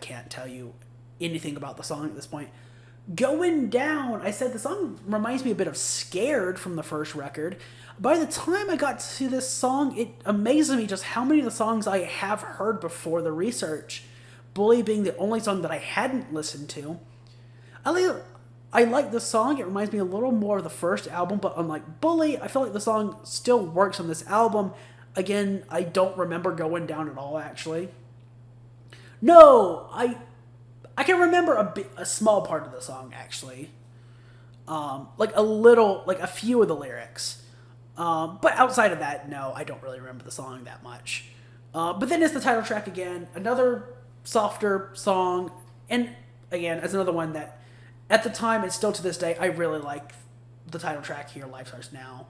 Speaker 1: can't tell you anything about the song at this point. Going Down, I said the song reminds me a bit of Scared from the first record. By the time I got to this song, it amazes me just how many of the songs I have heard before the research. Bully being the only song that I hadn't listened to. I like the song. It reminds me a little more of the first album, but unlike Bully, I feel like the song still works on this album. Again, I don't remember Going Down at all, actually. No, I can remember a small part of the song, actually. Like a few of the lyrics. But outside of that, no, I don't really remember the song that much. But then it's the title track again, another softer song, and again, it's another one that, at the time and still to this day, I really like the title track here, Life Starts Now.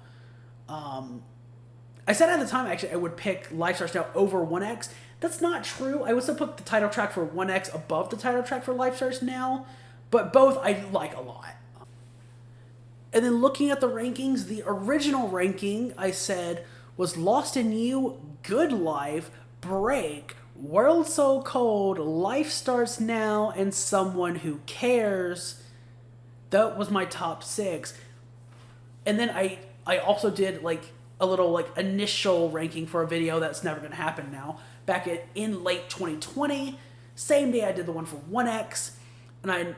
Speaker 1: I said at the time, actually, I would pick Life Starts Now over 1X. That's not true. I would still put the title track for 1X above the title track for Life Starts Now, but both I like a lot. And then looking at the rankings, the original ranking I said was Lost in You, Good Life, Break, World So Cold, Life Starts Now, and Someone Who Cares. That was my top 6. And then I also did like a little like initial ranking for a video that's never going to happen now. Back in late 2020, same day I did the one for 1X, and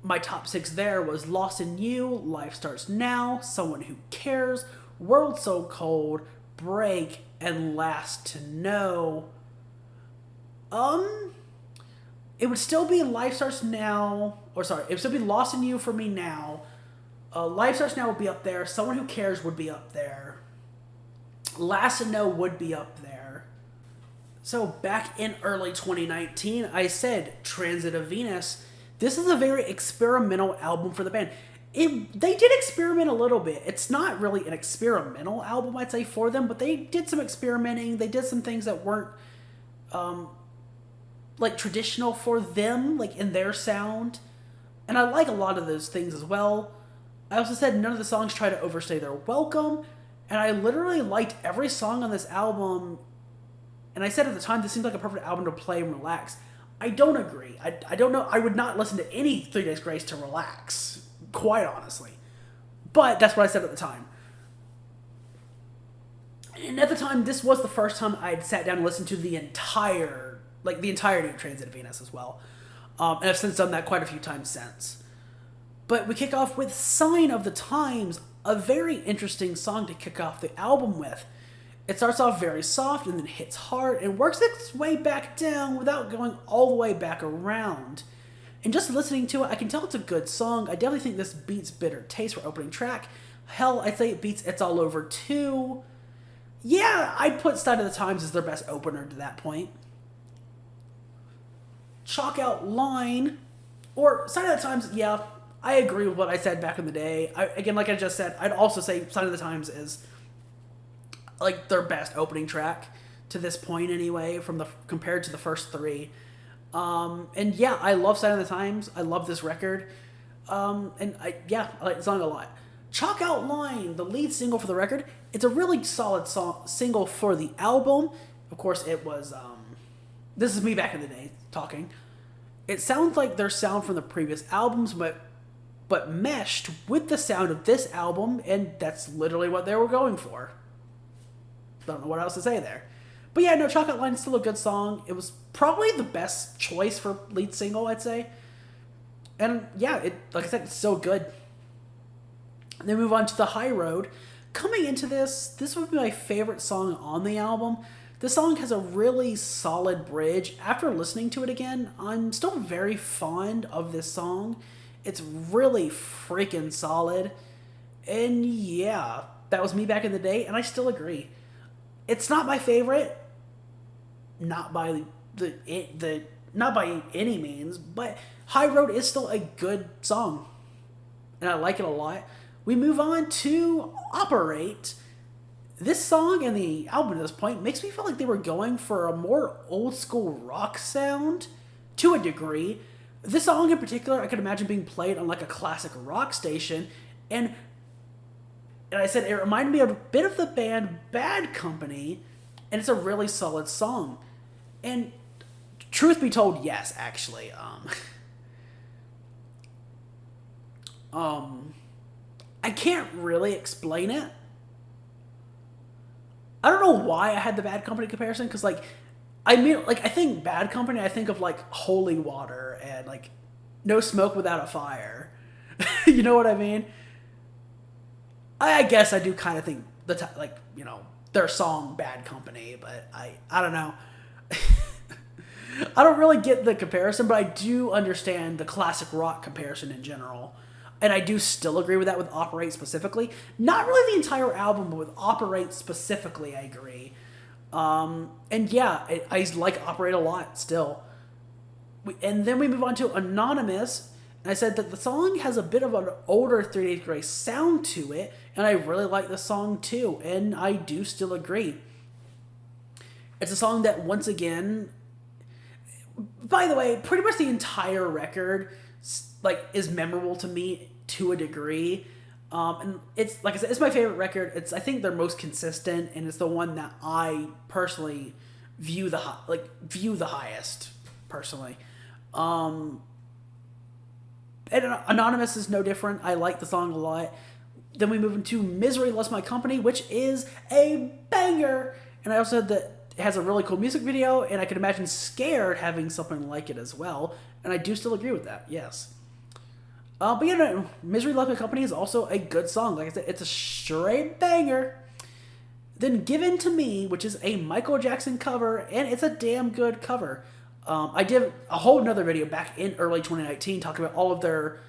Speaker 1: my top 6 there was Lost in You, Life Starts Now, Someone Who Cares, World So Cold, Break, and Last to Know. It would still be Life Starts Now, it would still be Lost in You for me now. Life Starts Now would be up there. Someone Who Cares would be up there. Last to Know would be up there. So back in early 2019, I said Transit of Venus. This is a very experimental album for the band. They did experiment a little bit. It's not really an experimental album, I'd say, for them, but they did some experimenting. They did some things that weren't like traditional for them, like in their sound. And I like a lot of those things as well. I also said none of the songs try to overstay their welcome, and I literally liked every song on this album. And I said at the time, this seems like a perfect album to play and relax. I don't agree. I don't know. I would not listen to any 3 Days Grace to relax, quite honestly. But that's what I said at the time. And at the time, this was the first time I'd sat down and listened to the entirety of Transit of Venus as well. And I've since done that quite a few times since. But we kick off with Sign of the Times, a very interesting song to kick off the album with. It starts off very soft and then hits hard and works its way back down without going all the way back around. And just listening to it, I can tell it's a good song. I definitely think this beats Bitter Taste for opening track. Hell, I'd say it beats It's All Over too. Yeah, I'd put Sign of the Times as their best opener to that point. Chalk Out Line, or Sign of the Times, yeah, I agree with what I said back in the day. Again, like I just said, I'd also say Sign of the Times is like their best opening track to this point anyway, compared to the first 3. And yeah, I love Sign of the Times. I love this record. And I like the song a lot. Chalk Out Line, the lead single for the record. It's a really solid single for the album. Of course, it was, this is me back in the day talking. It sounds like their sound from the previous albums, but meshed with the sound of this album, and that's literally what they were going for. Don't know what else to say there. But yeah, no, Chalk Out Line is still a good song. It was probably the best choice for lead single, I'd say. And yeah, like I said, it's so good. And then move on to The High Road. Coming into this would be my favorite song on the album. This song has a really solid bridge. After listening to it again, I'm still very fond of this song. It's really freaking solid. And yeah, that was me back in the day, and I still agree. It's not my favorite, not by not by any means, but High Road is still a good song, and I like it a lot. We move on to Operate. This song and the album at this point makes me feel like they were going for a more old school rock sound to a degree. This song in particular, I could imagine being played on like a classic rock station, and I said it reminded me a bit of the band Bad Company, and it's a really solid song. And truth be told, yes, actually, I can't really explain it. I don't know why I had the Bad Company comparison, because like I think Bad Company, I think of like holy water and like no smoke without a fire. You know what I mean? I guess I do kind of think their song Bad Company, but I don't know. I don't really get the comparison, but I do understand the classic rock comparison in general. And I do still agree with that with Operate specifically. Not really the entire album, but with Operate specifically, I agree. And yeah, I like Operate a lot still. And then we move on to Anonymous. And I said that the song has a bit of an older 3 Days Grace sound to it. And I really like the song too. And I do still agree. It's a song that, once again, by the way, pretty much the entire record is memorable to me to a degree. And it's, like I said, it's my favorite record. It's, I think, their most consistent, and it's the one that I personally view the highest personally. And Anonymous is no different. I like the song a lot. Then we move into Misery Loves My Company, which is a banger. And I also said that it has a really cool music video, and I can imagine Scared having something like it as well. And I do still agree with that, yes. But yeah, no, Misery Loves My Company is also a good song. Like I said, it's a straight banger. Then Given to Me, which is a Michael Jackson cover, and it's a damn good cover. I did a whole nother video back in early 2019 talking about all of their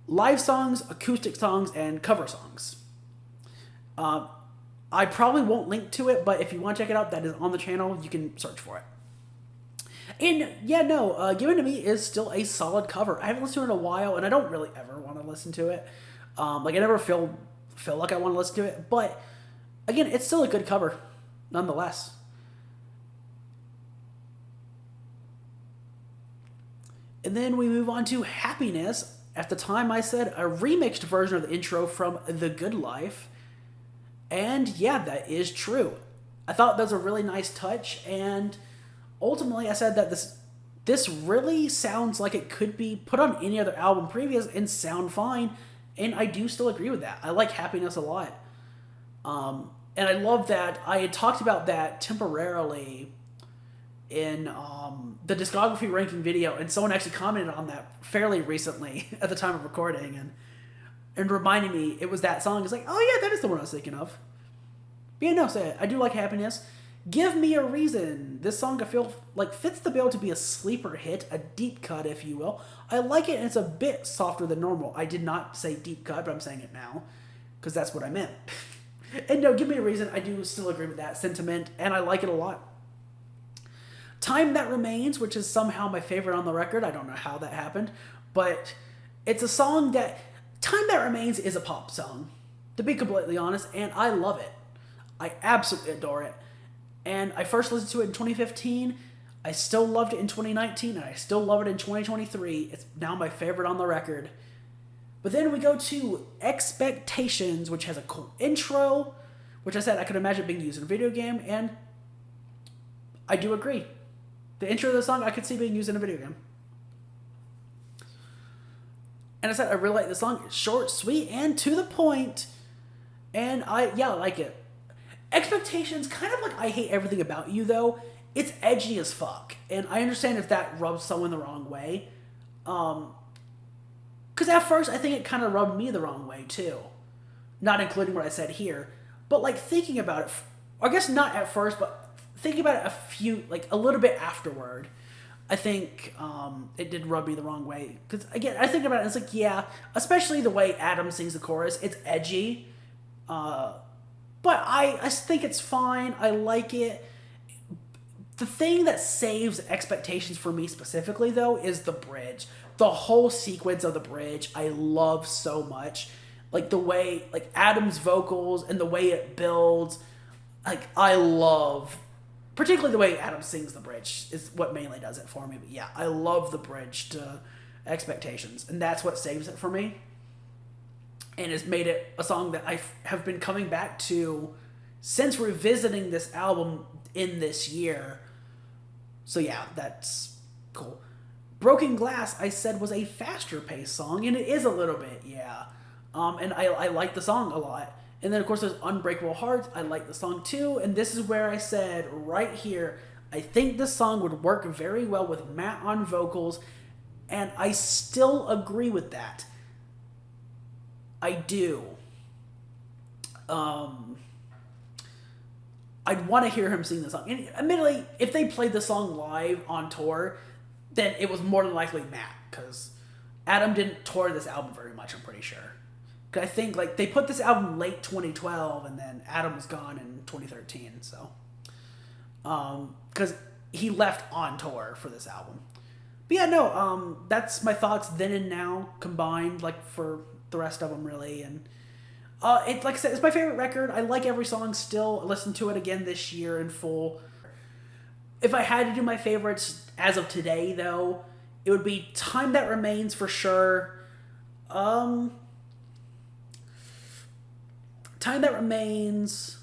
Speaker 1: live songs, acoustic songs, and cover songs. I probably won't link to it, but if you want to check it out, that is on the channel. You can search for it. And yeah, no, Given to Me is still a solid cover. I haven't listened to it in a while, and I don't really ever want to listen to it. I never feel like I want to listen to it, but again, it's still a good cover, nonetheless. And then we move on to Happiness. At the time, I said a remixed version of the intro from The Good Life. And yeah, that is true. I thought that was a really nice touch, and ultimately I said that this really sounds like it could be put on any other album previous and sound fine, and I do still agree with that. I like Happiness a lot. And I love that I had talked about that temporarily in the discography ranking video, and someone actually commented on that fairly recently at the time of recording, and reminding me it was that song. It's like, oh yeah, that is the one I was thinking of. But yeah, no, say it. I do like Happiness. Give Me a Reason. This song I feel like fits the bill to be a sleeper hit, a deep cut, if you will. I like it, and it's a bit softer than normal. I did not say deep cut, but I'm saying it now, because that's what I meant. And no, Give Me a Reason, I do still agree with that sentiment, and I like it a lot. Time That Remains, which is somehow my favorite on the record. I don't know how that happened, but it's a song that... Time That Remains is a pop song, to be completely honest, and I love it. I absolutely adore it. And I first listened to it in 2015. I still loved it in 2019, and I still love it in 2023. It's now my favorite on the record. But then we go to Expectations, which has a cool intro, which I said I could imagine being used in a video game, and I do agree. The intro of the song I could see being used in a video game. And I said I really like the song. It's short, sweet, and to the point. And I like it. Expectations, kind of like I Hate Everything About You, though. It's edgy as fuck. And I understand if that rubs someone the wrong way. Because at first, I think it kind of rubbed me the wrong way, too. Not including what I said here. But, like, thinking about it, I guess not at first, but thinking about it a little bit afterward, I think it did rub me the wrong way. Because, again, I think about it, and it's like, yeah, especially the way Adam sings the chorus, it's edgy. But I think it's fine. I like it. The thing that saves expectations for me specifically, though, is the bridge. The whole sequence of the bridge, I love so much. Like, the way, like, Adam's vocals and the way it builds, like, I love, particularly the way Adam sings the bridge is what mainly does it for me. But yeah, I love the bridge to Expectations, and that's what saves it for me. And has made it a song that I have been coming back to since revisiting this album in this year. So yeah, that's cool. Broken Glass, I said, was a faster paced song, and it is a little bit, yeah. And I like the song a lot. And then, of course, there's Unbreakable Hearts. I like the song too. And this is where I said right here, I think this song would work very well with Matt on vocals. And I still agree with that. I do. I'd want to hear him sing the song. And admittedly, if they played the song live on tour, then it was more than likely Matt. Because Adam didn't tour this album very much, I'm pretty sure. I think, like, they put this album late 2012, and then Adam was gone in 2013, so. Because he left on tour for this album. But yeah, no, that's my thoughts then and now combined, like, for the rest of them, really. And it, like I said, it's my favorite record. I like every song still. I listened to it again this year in full. If I had to do my favorites as of today, though, it would be Time That Remains for sure. Time That Remains,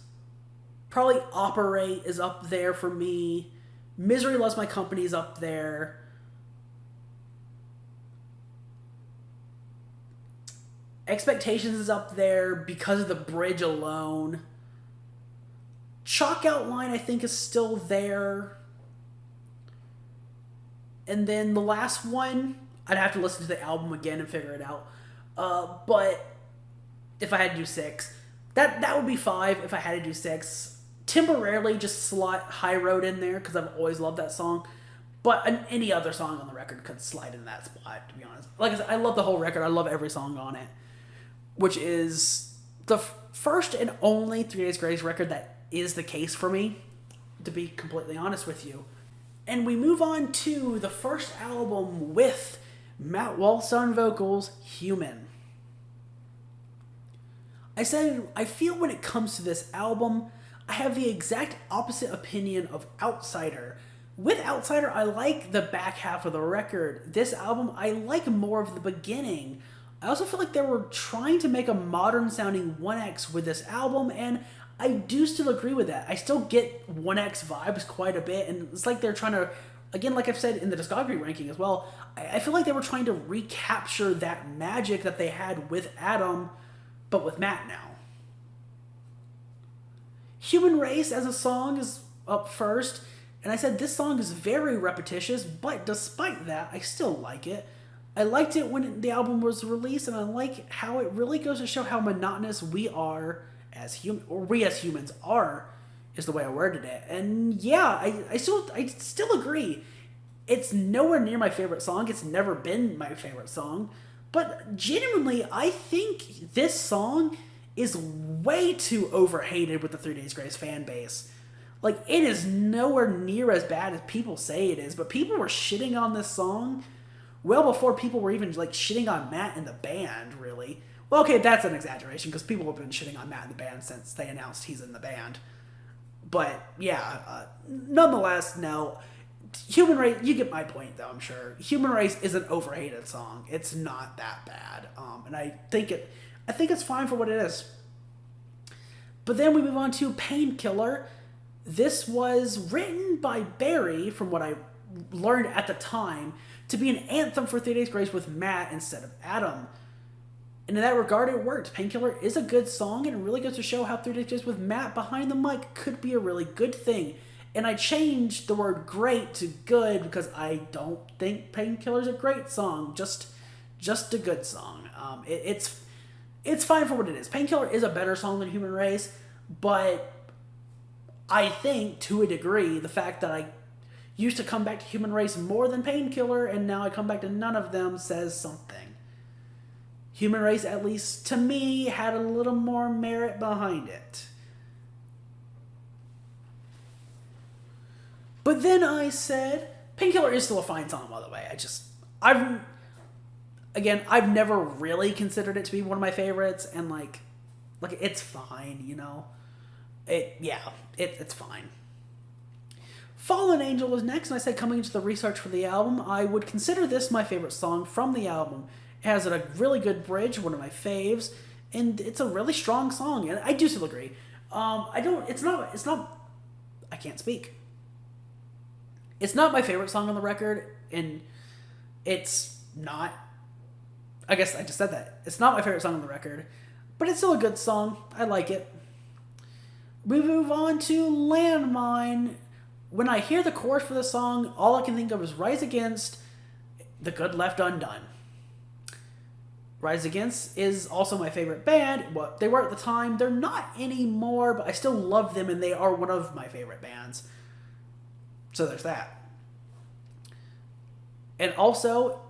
Speaker 1: probably Operate is up there for me. Misery Loves My Company is up there. Expectations is up there because of the bridge alone. Chalk Outline, I think, is still there. And then the last one, I'd have to listen to the album again and figure it out. But if I had to do 6... That would be 5 if I had to do 6. Temporarily just slot High Road in there because I've always loved that song. But any other song on the record could slide in that spot, to be honest. Like I said, I love the whole record. I love every song on it. Which is the first and only 3 Days Grace record that is the case for me, to be completely honest with you. And we move on to the first album with Matt Waltz on vocals, Human. I said, I feel when it comes to this album, I have the exact opposite opinion of Outsider. With Outsider, I like the back half of the record. This album, I like more of the beginning. I also feel like they were trying to make a modern-sounding 1X with this album, and I do still agree with that. I still get 1X vibes quite a bit, and it's like they're trying to, again, like I've said in the discography ranking as well, I feel like they were trying to recapture that magic that they had with Adam, but with Matt now. Human Race as a song is up first, and I said this song is very repetitious, but despite that, I still like it. I liked it when the album was released, and I like how it really goes to show how monotonous we are as humans are, is the way I worded it. And yeah, I still agree. It's nowhere near my favorite song. It's never been my favorite song. But genuinely, I think this song is way too overhated with the 3 Days Grace fan base. Like, it is nowhere near as bad as people say it is, but people were shitting on this song well before people were even, like, shitting on Matt and the band, really. Well, okay, that's an exaggeration, because people have been shitting on Matt and the band since they announced he's in the band. But, yeah, nonetheless, no. Human Race, you get my point, though, I'm sure. Human Race is an overhated song. It's not that bad. And I think it's fine for what it is. But then we move on to Painkiller. This was written by Barry, from what I learned at the time, to be an anthem for 3 Days Grace with Matt instead of Adam. And in that regard, it worked. Painkiller is a good song, and it really goes to show how 3 Days Grace with Matt behind the mic could be a really good thing. And I changed the word great to good because I don't think Painkiller's a great song, just a good song. It's fine for what it is. Painkiller is a better song than Human Race, but I think, to a degree, the fact that I used to come back to Human Race more than Painkiller, and now I come back to none of them, says something. Human Race, at least to me, had a little more merit behind it. But then I said, Painkiller is still a fine song, by the way. I've never really considered it to be one of my favorites, and like it's fine, you know. It's fine. Fallen Angel was next, and I said, coming into the research for the album, I would consider this my favorite song from the album. It has a really good bridge, one of my faves, and it's a really strong song, and I do still agree. I can't speak. It's not my favorite song on the record, and it's not, I guess I just said that. It's not my favorite song on the record, but it's still a good song. I like it. We move on to Landmine. When I hear the chorus for the song, all I can think of is Rise Against, The Good Left Undone. Rise Against is also my favorite band. Well, they were at the time. They're not anymore, but I still love them, and they are one of my favorite bands. So there's that. And also,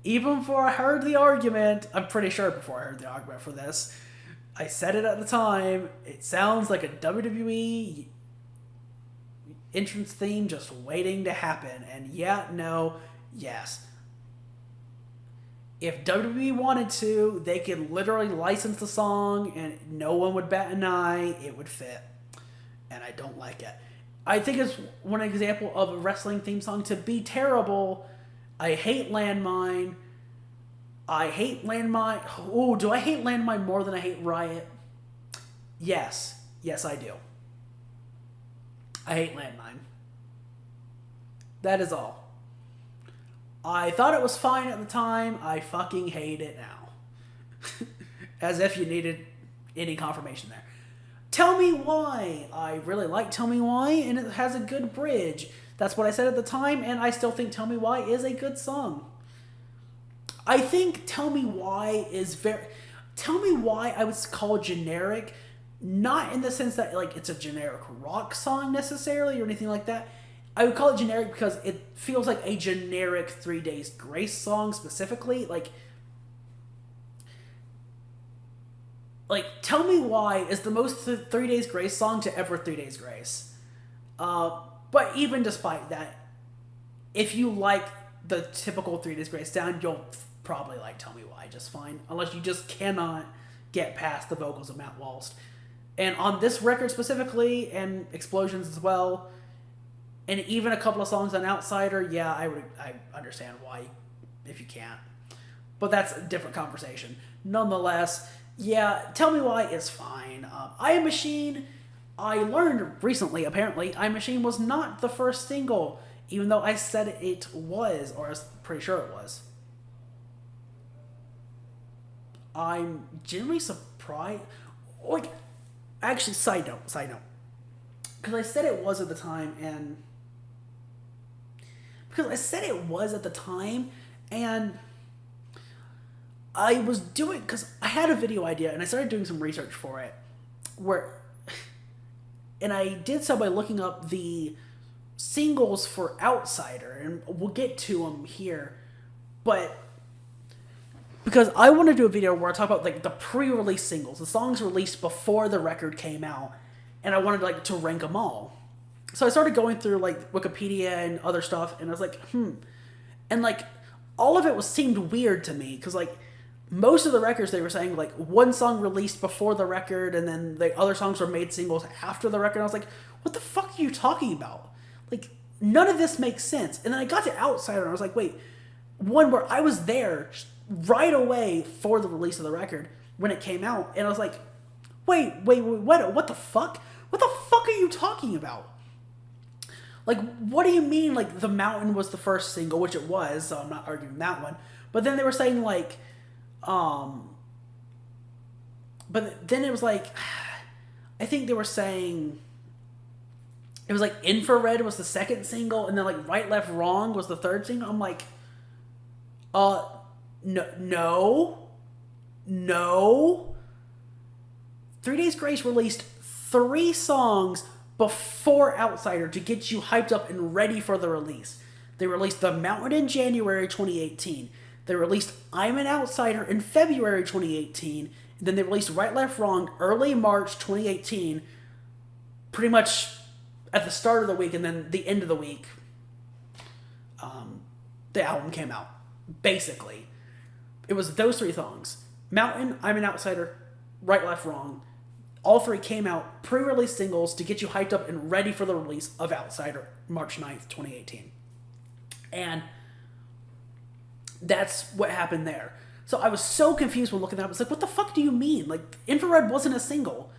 Speaker 1: even before I heard the argument, I'm pretty sure before I heard the argument for this, I said it at the time, it sounds like a WWE entrance theme just waiting to happen. And yes. If WWE wanted to, they could literally license the song and no one would bat an eye. It would fit. And I don't like it. I think it's one example of a wrestling theme song to be terrible. I hate Landmine. Oh, do I hate Landmine more than I hate Riot? Yes, I do. I hate Landmine. That is all. I thought it was fine at the time. I fucking hate it now. As if you needed any confirmation there. Tell Me Why. I really like Tell Me Why, and it has a good bridge. That's what I said at the time, and I still think Tell Me Why is a good song. I think Tell Me Why I would call generic, not in the sense that like it's a generic rock song necessarily or anything like that. I would call it generic because it feels like a generic 3 Days Grace song specifically. Like Tell Me Why is the most 3 Days Grace song to ever 3 Days Grace. But even despite that, if you like the typical 3 Days Grace sound, you'll probably like Tell Me Why just fine. Unless you just cannot get past the vocals of Matt Walst. And on this record specifically, and Explosions as well, and even a couple of songs on Outsider, yeah, I understand why, if you can't. But that's a different conversation. Nonetheless, yeah, Tell Me Why is fine. I Am Machine, I learned recently, apparently, I Am Machine was not the first single, even though I said it was, or I was pretty sure it was. I'm genuinely surprised. Like, actually, side note. Because I said it was at the time, and I was doing, because I had a video idea, and I started doing some research for it, and I did so by looking up the singles for Outsider, and we'll get to them here, but because I want to do a video where I talk about like the pre-release singles, the songs released before the record came out, and I wanted to rank them all. So I started going through like Wikipedia and other stuff, and I was like, and like all of it seemed weird to me because like most of the records they were saying like one song released before the record, and then the other songs were made singles after the record. I was like, what the fuck are you talking about? Like none of this makes sense. And then I got to Outsider, and I was like, wait, one where I was there right away for the release of the record when it came out, and I was like, wait, what the fuck? What the fuck are you talking about? Like, what do you mean, like, The Mountain was the first single, which it was, so I'm not arguing that one. But then they were saying, like, but then it was like, I think they were saying, it was like Infrared was the second single, and then like Right, Left, Wrong was the third single. I'm like, no. 3 Days Grace released 3 songs before Outsider to get you hyped up and ready for the release. They released The Mountain in January 2018. They released I'm an Outsider in February 2018. And then they released Right, Left, Wrong early March 2018. Pretty much at the start of the week and then the end of the week, the album came out. Basically, it was those 3 songs. Mountain, I'm an Outsider, Right, Left, Wrong. All 3 came out pre-release singles to get you hyped up and ready for the release of Outsider, March 9th, 2018. And that's what happened there. So I was so confused when looking at it. I was like, what the fuck do you mean? Like, Infrared wasn't a single.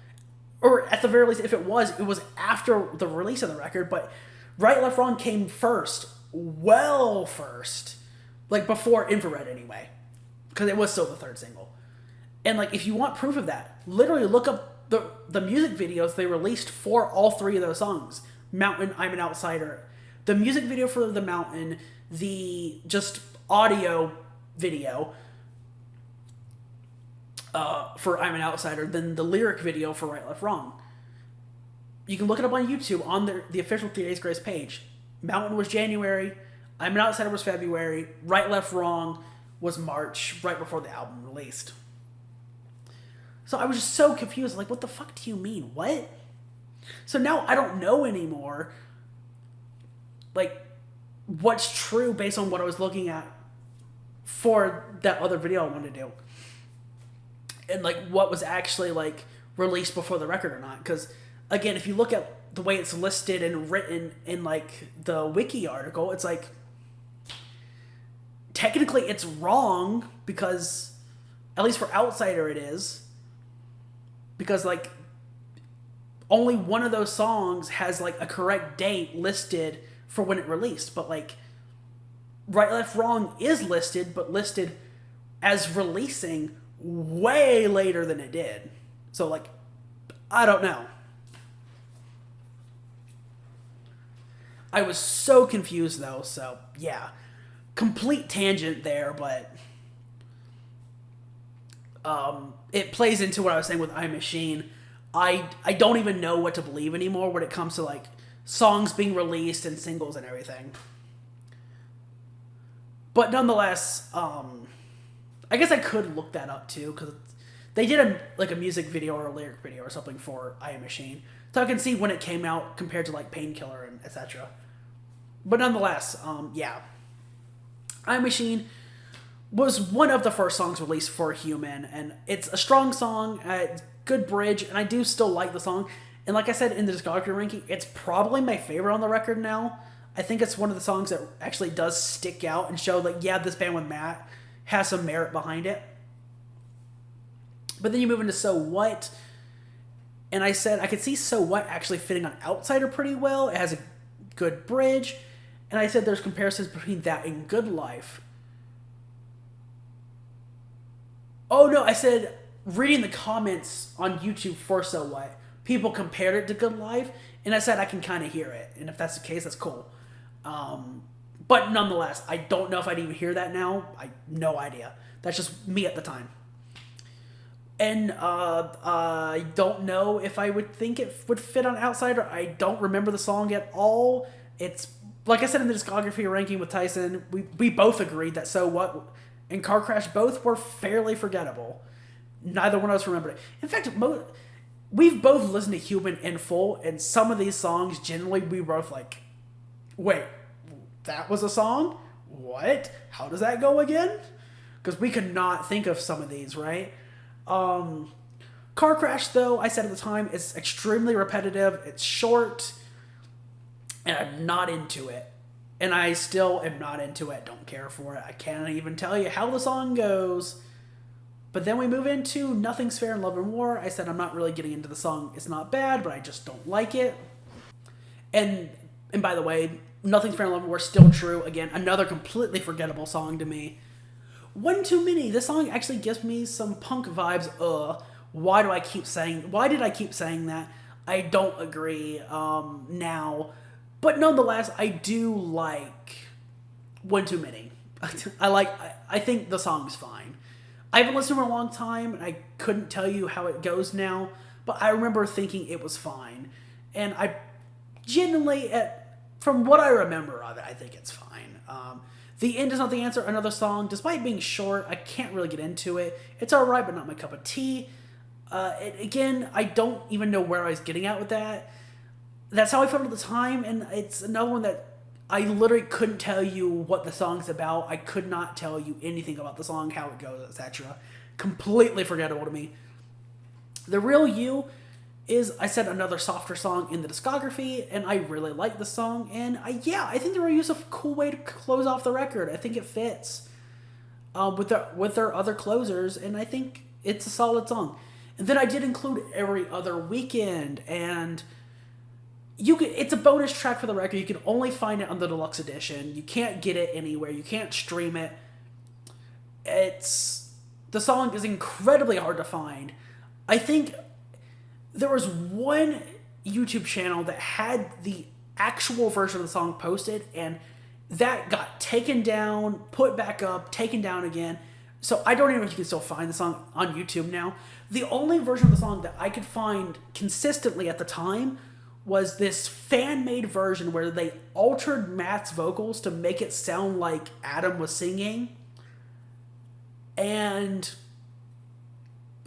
Speaker 1: Or at the very least, if it was after the release of the record. But Right, Left, Wrong came first. Well first. Like, before Infrared anyway. Because it was still the 3rd single. And, like, if you want proof of that, literally look up the music videos they released for all 3 of those songs. Mountain, I'm an Outsider. The music video for The Mountain, the just audio video for I'm an Outsider, then the lyric video for Right, Left, Wrong. You can look it up on YouTube on the official 3 Days Grace page. Mountain was January, I'm an Outsider was February, Right, Left, Wrong was March, right before the album released. So I was just so confused, like, what the fuck do you mean? What? So now I don't know anymore, like, what's true based on what I was looking at for that other video I wanted to do. And, like, what was actually, like, released before the record or not. Because, again, if you look at the way it's listed and written in, like, the wiki article, it's like, technically it's wrong because, at least for Outsider it is, because, like, only one of those songs has, like, a correct date listed for when it released. But, like, Right, Left, Wrong is listed, but listed as releasing way later than it did. So, like, I don't know. I was so confused, though, so, yeah. Complete tangent there, but it plays into what I was saying with iMachine. I don't even know what to believe anymore when it comes to, like, songs being released and singles and everything. But nonetheless, I guess I could look that up too, because they did a music video or a lyric video or something for iMachine, so I can see when it came out compared to, like, Painkiller and etc. But nonetheless, yeah, iMachine was one of the first songs released for Human, and it's a strong song, good bridge, and I do still like the song. And like I said in the discography ranking, it's probably my favorite on the record now. I think it's one of the songs that actually does stick out and show that, yeah, this band with Matt has some merit behind it. But then you move into So What, and I said I could see So What actually fitting on Outsider pretty well. It has a good bridge, and I said there's comparisons between that and Good Life. Oh no, I said reading the comments on YouTube for So What, people compared it to Good Life, and I said I can kind of hear it, and if that's the case, that's cool. But nonetheless, I don't know if I'd even hear that now. No idea. That's just me at the time. And I don't know if I would think it would fit on Outsider. I don't remember the song at all. It's, like I said in the discography ranking with Tyson, we both agreed that So What and Car Crash both were fairly forgettable. Neither one of us remembered it. In fact, we've both listened to Human in full, and some of these songs, generally, we were both like, wait, that was a song? What? How does that go again? Because we could not think of some of these, right? Car Crash, though, I said at the time, is extremely repetitive. It's short, and I'm not into it. And I still am not into it. Don't care for it. I can't even tell you how the song goes. But then we move into Nothing's Fair in Love and War. I said I'm not really getting into the song. It's not bad, but I just don't like it. And by the way, Nothing's Fair in Love and War is still true. Again, another completely forgettable song to me. One Too Many. This song actually gives me some punk vibes. Why did I keep saying that? I don't agree now. But nonetheless, I do like One Too Many. I think the song's fine. I haven't listened to it in a long time, and I couldn't tell you how it goes now. but I remember thinking it was fine. And I genuinely, from what I remember of it, I think it's fine. The End Is Not the Answer, another song, despite being short, I can't really get into it. It's alright, but not my cup of tea. Again, I don't even know where I was getting at with that. That's how I felt at the time, and it's another one that I literally couldn't tell you what the song's about. I could not tell you anything about the song, how it goes, etc. Completely forgettable to me. The Real You is, I said, another softer song in the discography, and I really like the song, and I think The Real You is a cool way to close off the record. I think it fits with their other closers, and I think it's a solid song. And then I did include Every Other Weekend, and it's a bonus track for the record. You can only find it on the deluxe edition. You can't get it anywhere. You can't stream it. The song is incredibly hard to find. I think there was one YouTube channel that had the actual version of the song posted, and that got taken down, put back up, taken down again. So I don't even know if you can still find the song on YouTube now. The only version of the song that I could find consistently at the time was this fan-made version where they altered Matt's vocals to make it sound like Adam was singing. And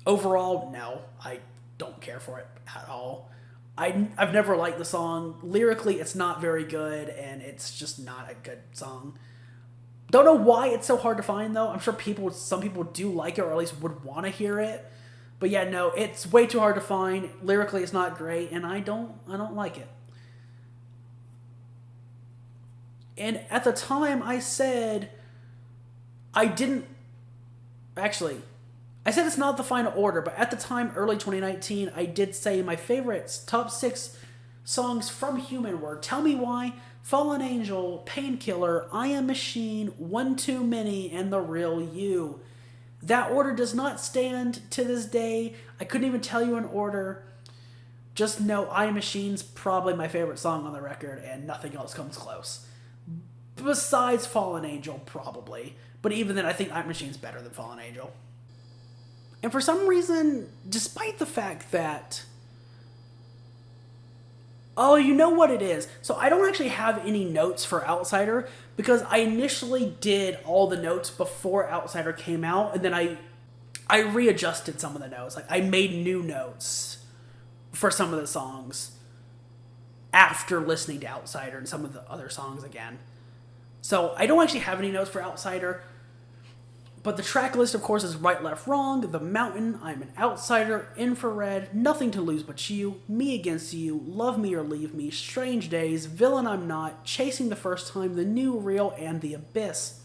Speaker 1: overall, no, I don't care for it at all. I've never liked the song. Lyrically, it's not very good, and it's just not a good song. Don't know why it's so hard to find, though. I'm sure some people do like it, or at least would want to hear it. But yeah, no, it's way too hard to find. Lyrically, it's not great, and I don't like it. And at the time, I said it's not the final order, but at the time, early 2019, I did say my favorites, top 6 songs from Human were Tell Me Why, Fallen Angel, Painkiller, I Am Machine, One Too Many, and The Real You. That order does not stand to this day. I couldn't even tell you an order. Just know I Am Machine's probably my favorite song on the record, and nothing else comes close. Besides Fallen Angel, probably. But even then, I think I Am Machine's better than Fallen Angel. And for some reason, despite the fact that... Oh, you know what it is. So I don't actually have any notes for Outsider because I initially did all the notes before Outsider came out, and then I readjusted some of the notes. Like, I made new notes for some of the songs after listening to Outsider and some of the other songs again. So I don't actually have any notes for Outsider. But the track list, of course, is Right, Left, Wrong, The Mountain, I'm an Outsider, Infrared, Nothing to Lose But You, Me Against You, Love Me or Leave Me, Strange Days, Villain I'm Not, Chasing the First Time, The New Real, and The Abyss.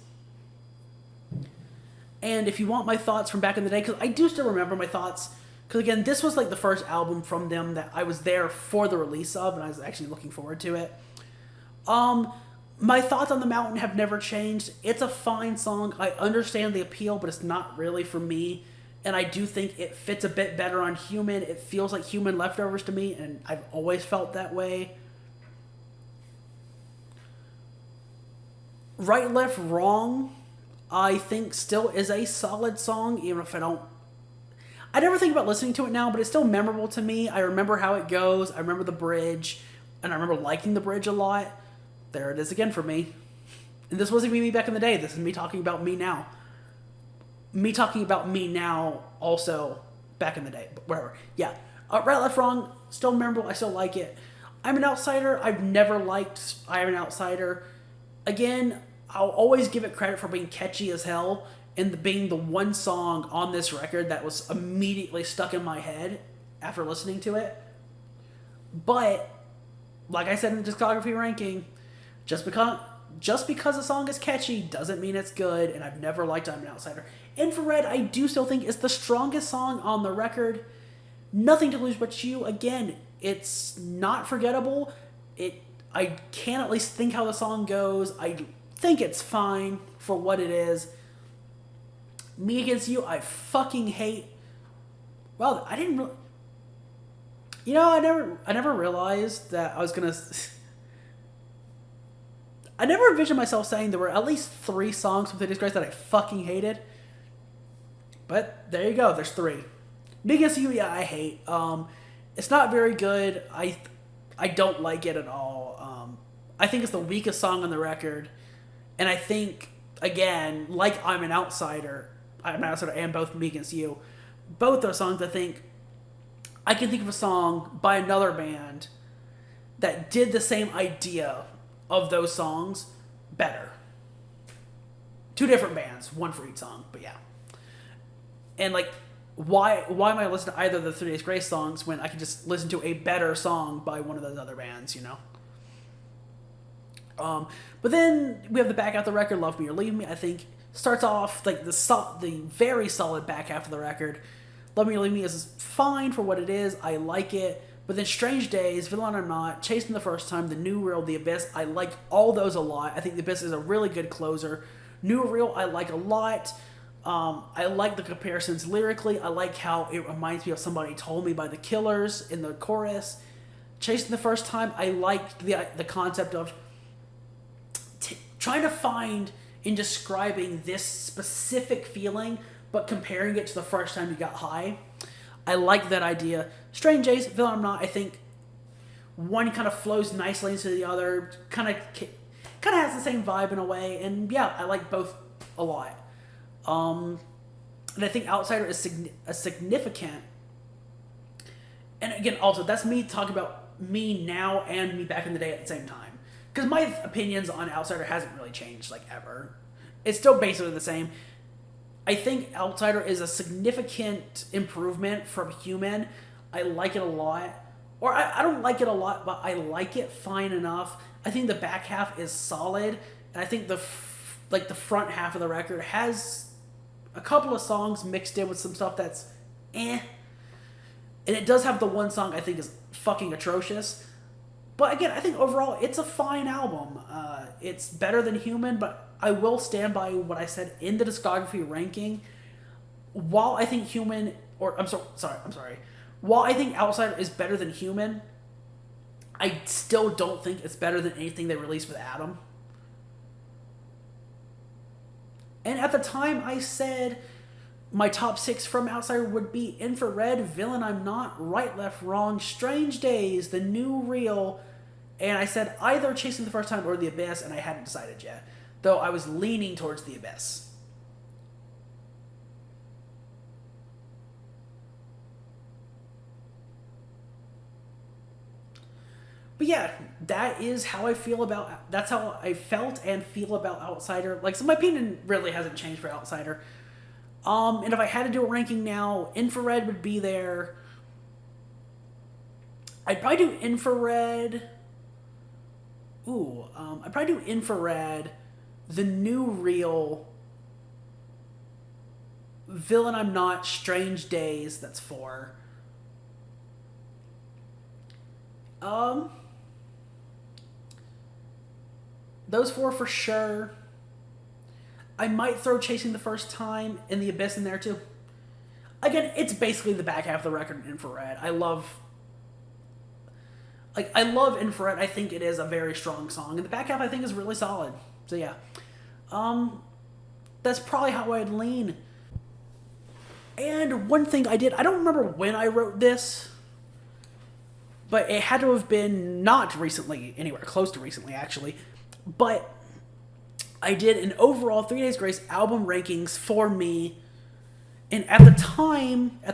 Speaker 1: And if you want my thoughts from back in the day, because I do still remember my thoughts, because again, this was like the first album from them that I was there for the release of, and I was actually looking forward to it. My thoughts on The Mountain have never changed. It's a fine song. I understand the appeal, but it's not really for me. And I do think it fits a bit better on Human. It feels like Human leftovers to me, and I've always felt that way. Right, Left, Wrong, I think still is a solid song, even if I never think about listening to it now, but it's still memorable to me. I remember how it goes. I remember the bridge, and I remember liking the bridge a lot. There it is again for me. And this wasn't me back in the day. This is me talking about me now. Me talking about me now also back in the day. But whatever. Yeah. Right, Left, Wrong. Still memorable. I still like it. I'm an Outsider. I've never liked I'm an Outsider. Again, I'll always give it credit for being catchy as hell and being the one song on this record that was immediately stuck in my head after listening to it. But, like I said in the discography ranking, just because a song is catchy doesn't mean it's good, and I've never liked I'm an Outsider. Infrared, I do still think is the strongest song on the record. Nothing to Lose But You, again, it's not forgettable. I can at least think how the song goes. I think it's fine for what it is. Me Against You, I fucking hate. Well, I didn't really... You know, I never realized that I was gonna... I never envisioned myself saying there were at least 3 songs from Today's Grace that I fucking hated. But there you go, there's 3. Biggest You, yeah, I hate. It's not very good. I don't like it at all. I think it's the weakest song on the record, and I think again, like I'm an outsider and both Me Against You, both those songs. I think I can think of a song by another band that did the same idea of those songs better. Two different bands, one for each song, but yeah. And like, why am I listening to either of the 3 Days Grace songs when I can just listen to a better song by one of those other bands, you know? But then we have the back half of the record, Love Me or Leave Me. I think starts off like the very solid back half of the record. Love Me or Leave Me is fine for what it is. I like it. But then Strange Days, Villain I'm Not, Chasing the First Time, The New Real, The Abyss. I like all those a lot. I think The Abyss is a really good closer. New Real I like a lot. I like the comparisons lyrically. I like how it reminds me of Somebody Told Me by The Killers in the chorus. Chasing the First Time, I liked the concept of trying to find in describing this specific feeling, but comparing it to the first time you got high. I like that idea. Strange Days, Villain I'm Not, I think one kind of flows nicely into the other, kind of has the same vibe in a way, and yeah, I like both a lot. And I think Outsider is a significant, and again, also, that's me talking about me now and me back in the day at the same time. Because my opinions on Outsider hasn't really changed, like, ever. It's still basically the same. I think Outsider is a significant improvement from Human. I like it a lot. Or I don't like it a lot, but I like it fine enough. I think the back half is solid. And I think the front half of the record has a couple of songs mixed in with some stuff that's eh. And it does have the one song I think is fucking atrocious. But again, I think overall it's a fine album. It's better than Human, but I will stand by what I said in the discography ranking. While I think While I think Outsider is better than Human, I still don't think it's better than anything they released with Adam. And at the time, I said my top 6 from Outsider would be Infrared, Villain I'm Not, Right Left Wrong, Strange Days, The New Real, and I said either Chasing the First Time or The Abyss, and I hadn't decided yet. Though I was leaning towards The Abyss. But yeah, that's how I felt and feel about Outsider. Like, so my opinion really hasn't changed for Outsider. And if I had to do a ranking now, Infrared would be there. I'd probably do Infrared. I'd probably do Infrared, The New Real, Villain I'm Not, Strange Days, that's 4. Those 4 for sure. I might throw Chasing the First Time and The Abyss in there too. Again, it's basically the back half of the record in Infrared. I love Infrared. I think it is a very strong song. And the back half I think is really solid. So yeah. That's probably how I'd lean. And one thing I did, I don't remember when I wrote this, but it had to have been not recently, anywhere close to recently actually. But I did an overall 3 Days Grace album rankings for me. And at the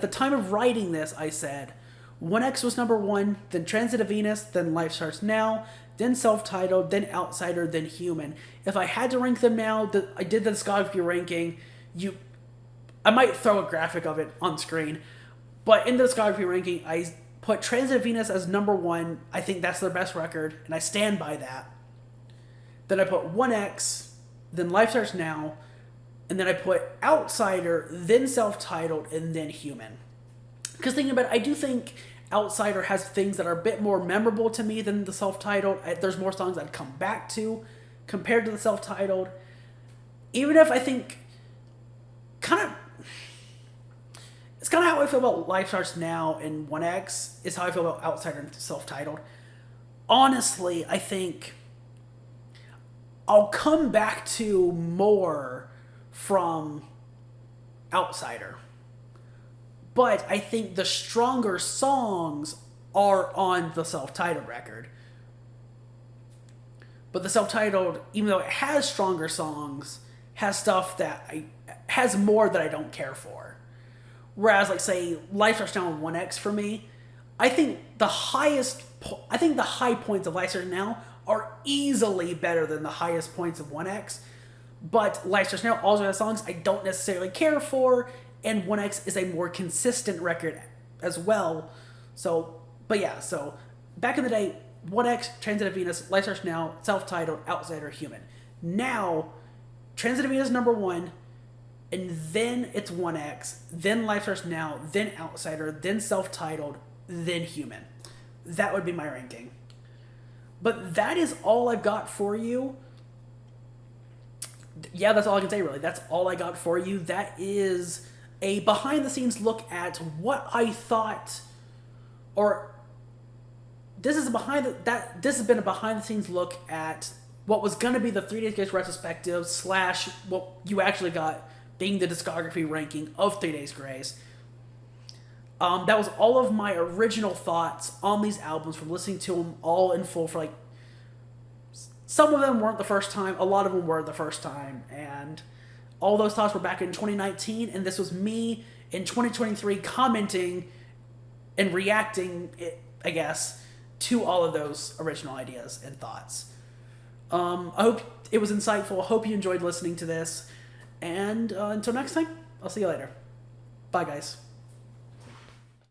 Speaker 1: time of writing this, I said 1X was number 1, then Transit of Venus, then Life Starts Now, then Self-Titled, then Outsider, then Human. If I had to rank them now, I did the discography ranking. I might throw a graphic of it on screen. But in the discography ranking, I put Transit of Venus as number 1. I think that's their best record, and I stand by that. Then I put 1X, then Life Starts Now, and then I put Outsider, then Self-Titled, and then Human. Because thinking about it, I do think Outsider has things that are a bit more memorable to me than the Self-Titled. There's more songs I'd come back to compared to the Self-Titled. Even if I think it's kind of how I feel about Life Starts Now and 1X is how I feel about Outsider and Self-Titled. Honestly, I think I'll come back to more from Outsider. but I think the stronger songs are on the self-titled record. But the self-titled, even though it has stronger songs, has stuff that has more that I don't care for. Whereas, like, say, Life Starts Now on 1X for me, I think the high points of Life Starts Now are easily better than the highest points of 1X. But Life Starts Now also has songs I don't necessarily care for, and 1X is a more consistent record as well. So, but yeah, so back in the day, 1X, Transit of Venus, Life Starts Now, Self-Titled, Outsider, Human. Now, Transit of Venus is number 1, and then it's 1X, then Life Starts Now, then Outsider, then Self-Titled, then Human. That would be my ranking. But that is all I've got for you. Yeah, that's all I can say, really. That's all I got for you. That is a behind-the-scenes look at what I thought, or this has been a behind-the-scenes look at what was going to be the 3 Days Grace retrospective / what you actually got being the discography ranking of 3 Days Grace. That was all of my original thoughts on these albums from listening to them all in full for, like, some of them weren't the first time, a lot of them were the first time, and all those thoughts were back in 2019, and this was me in 2023 commenting and reacting, I guess, to all of those original ideas and thoughts. I hope it was insightful. I hope you enjoyed listening to this, and until next time, I'll see you later. Bye, guys.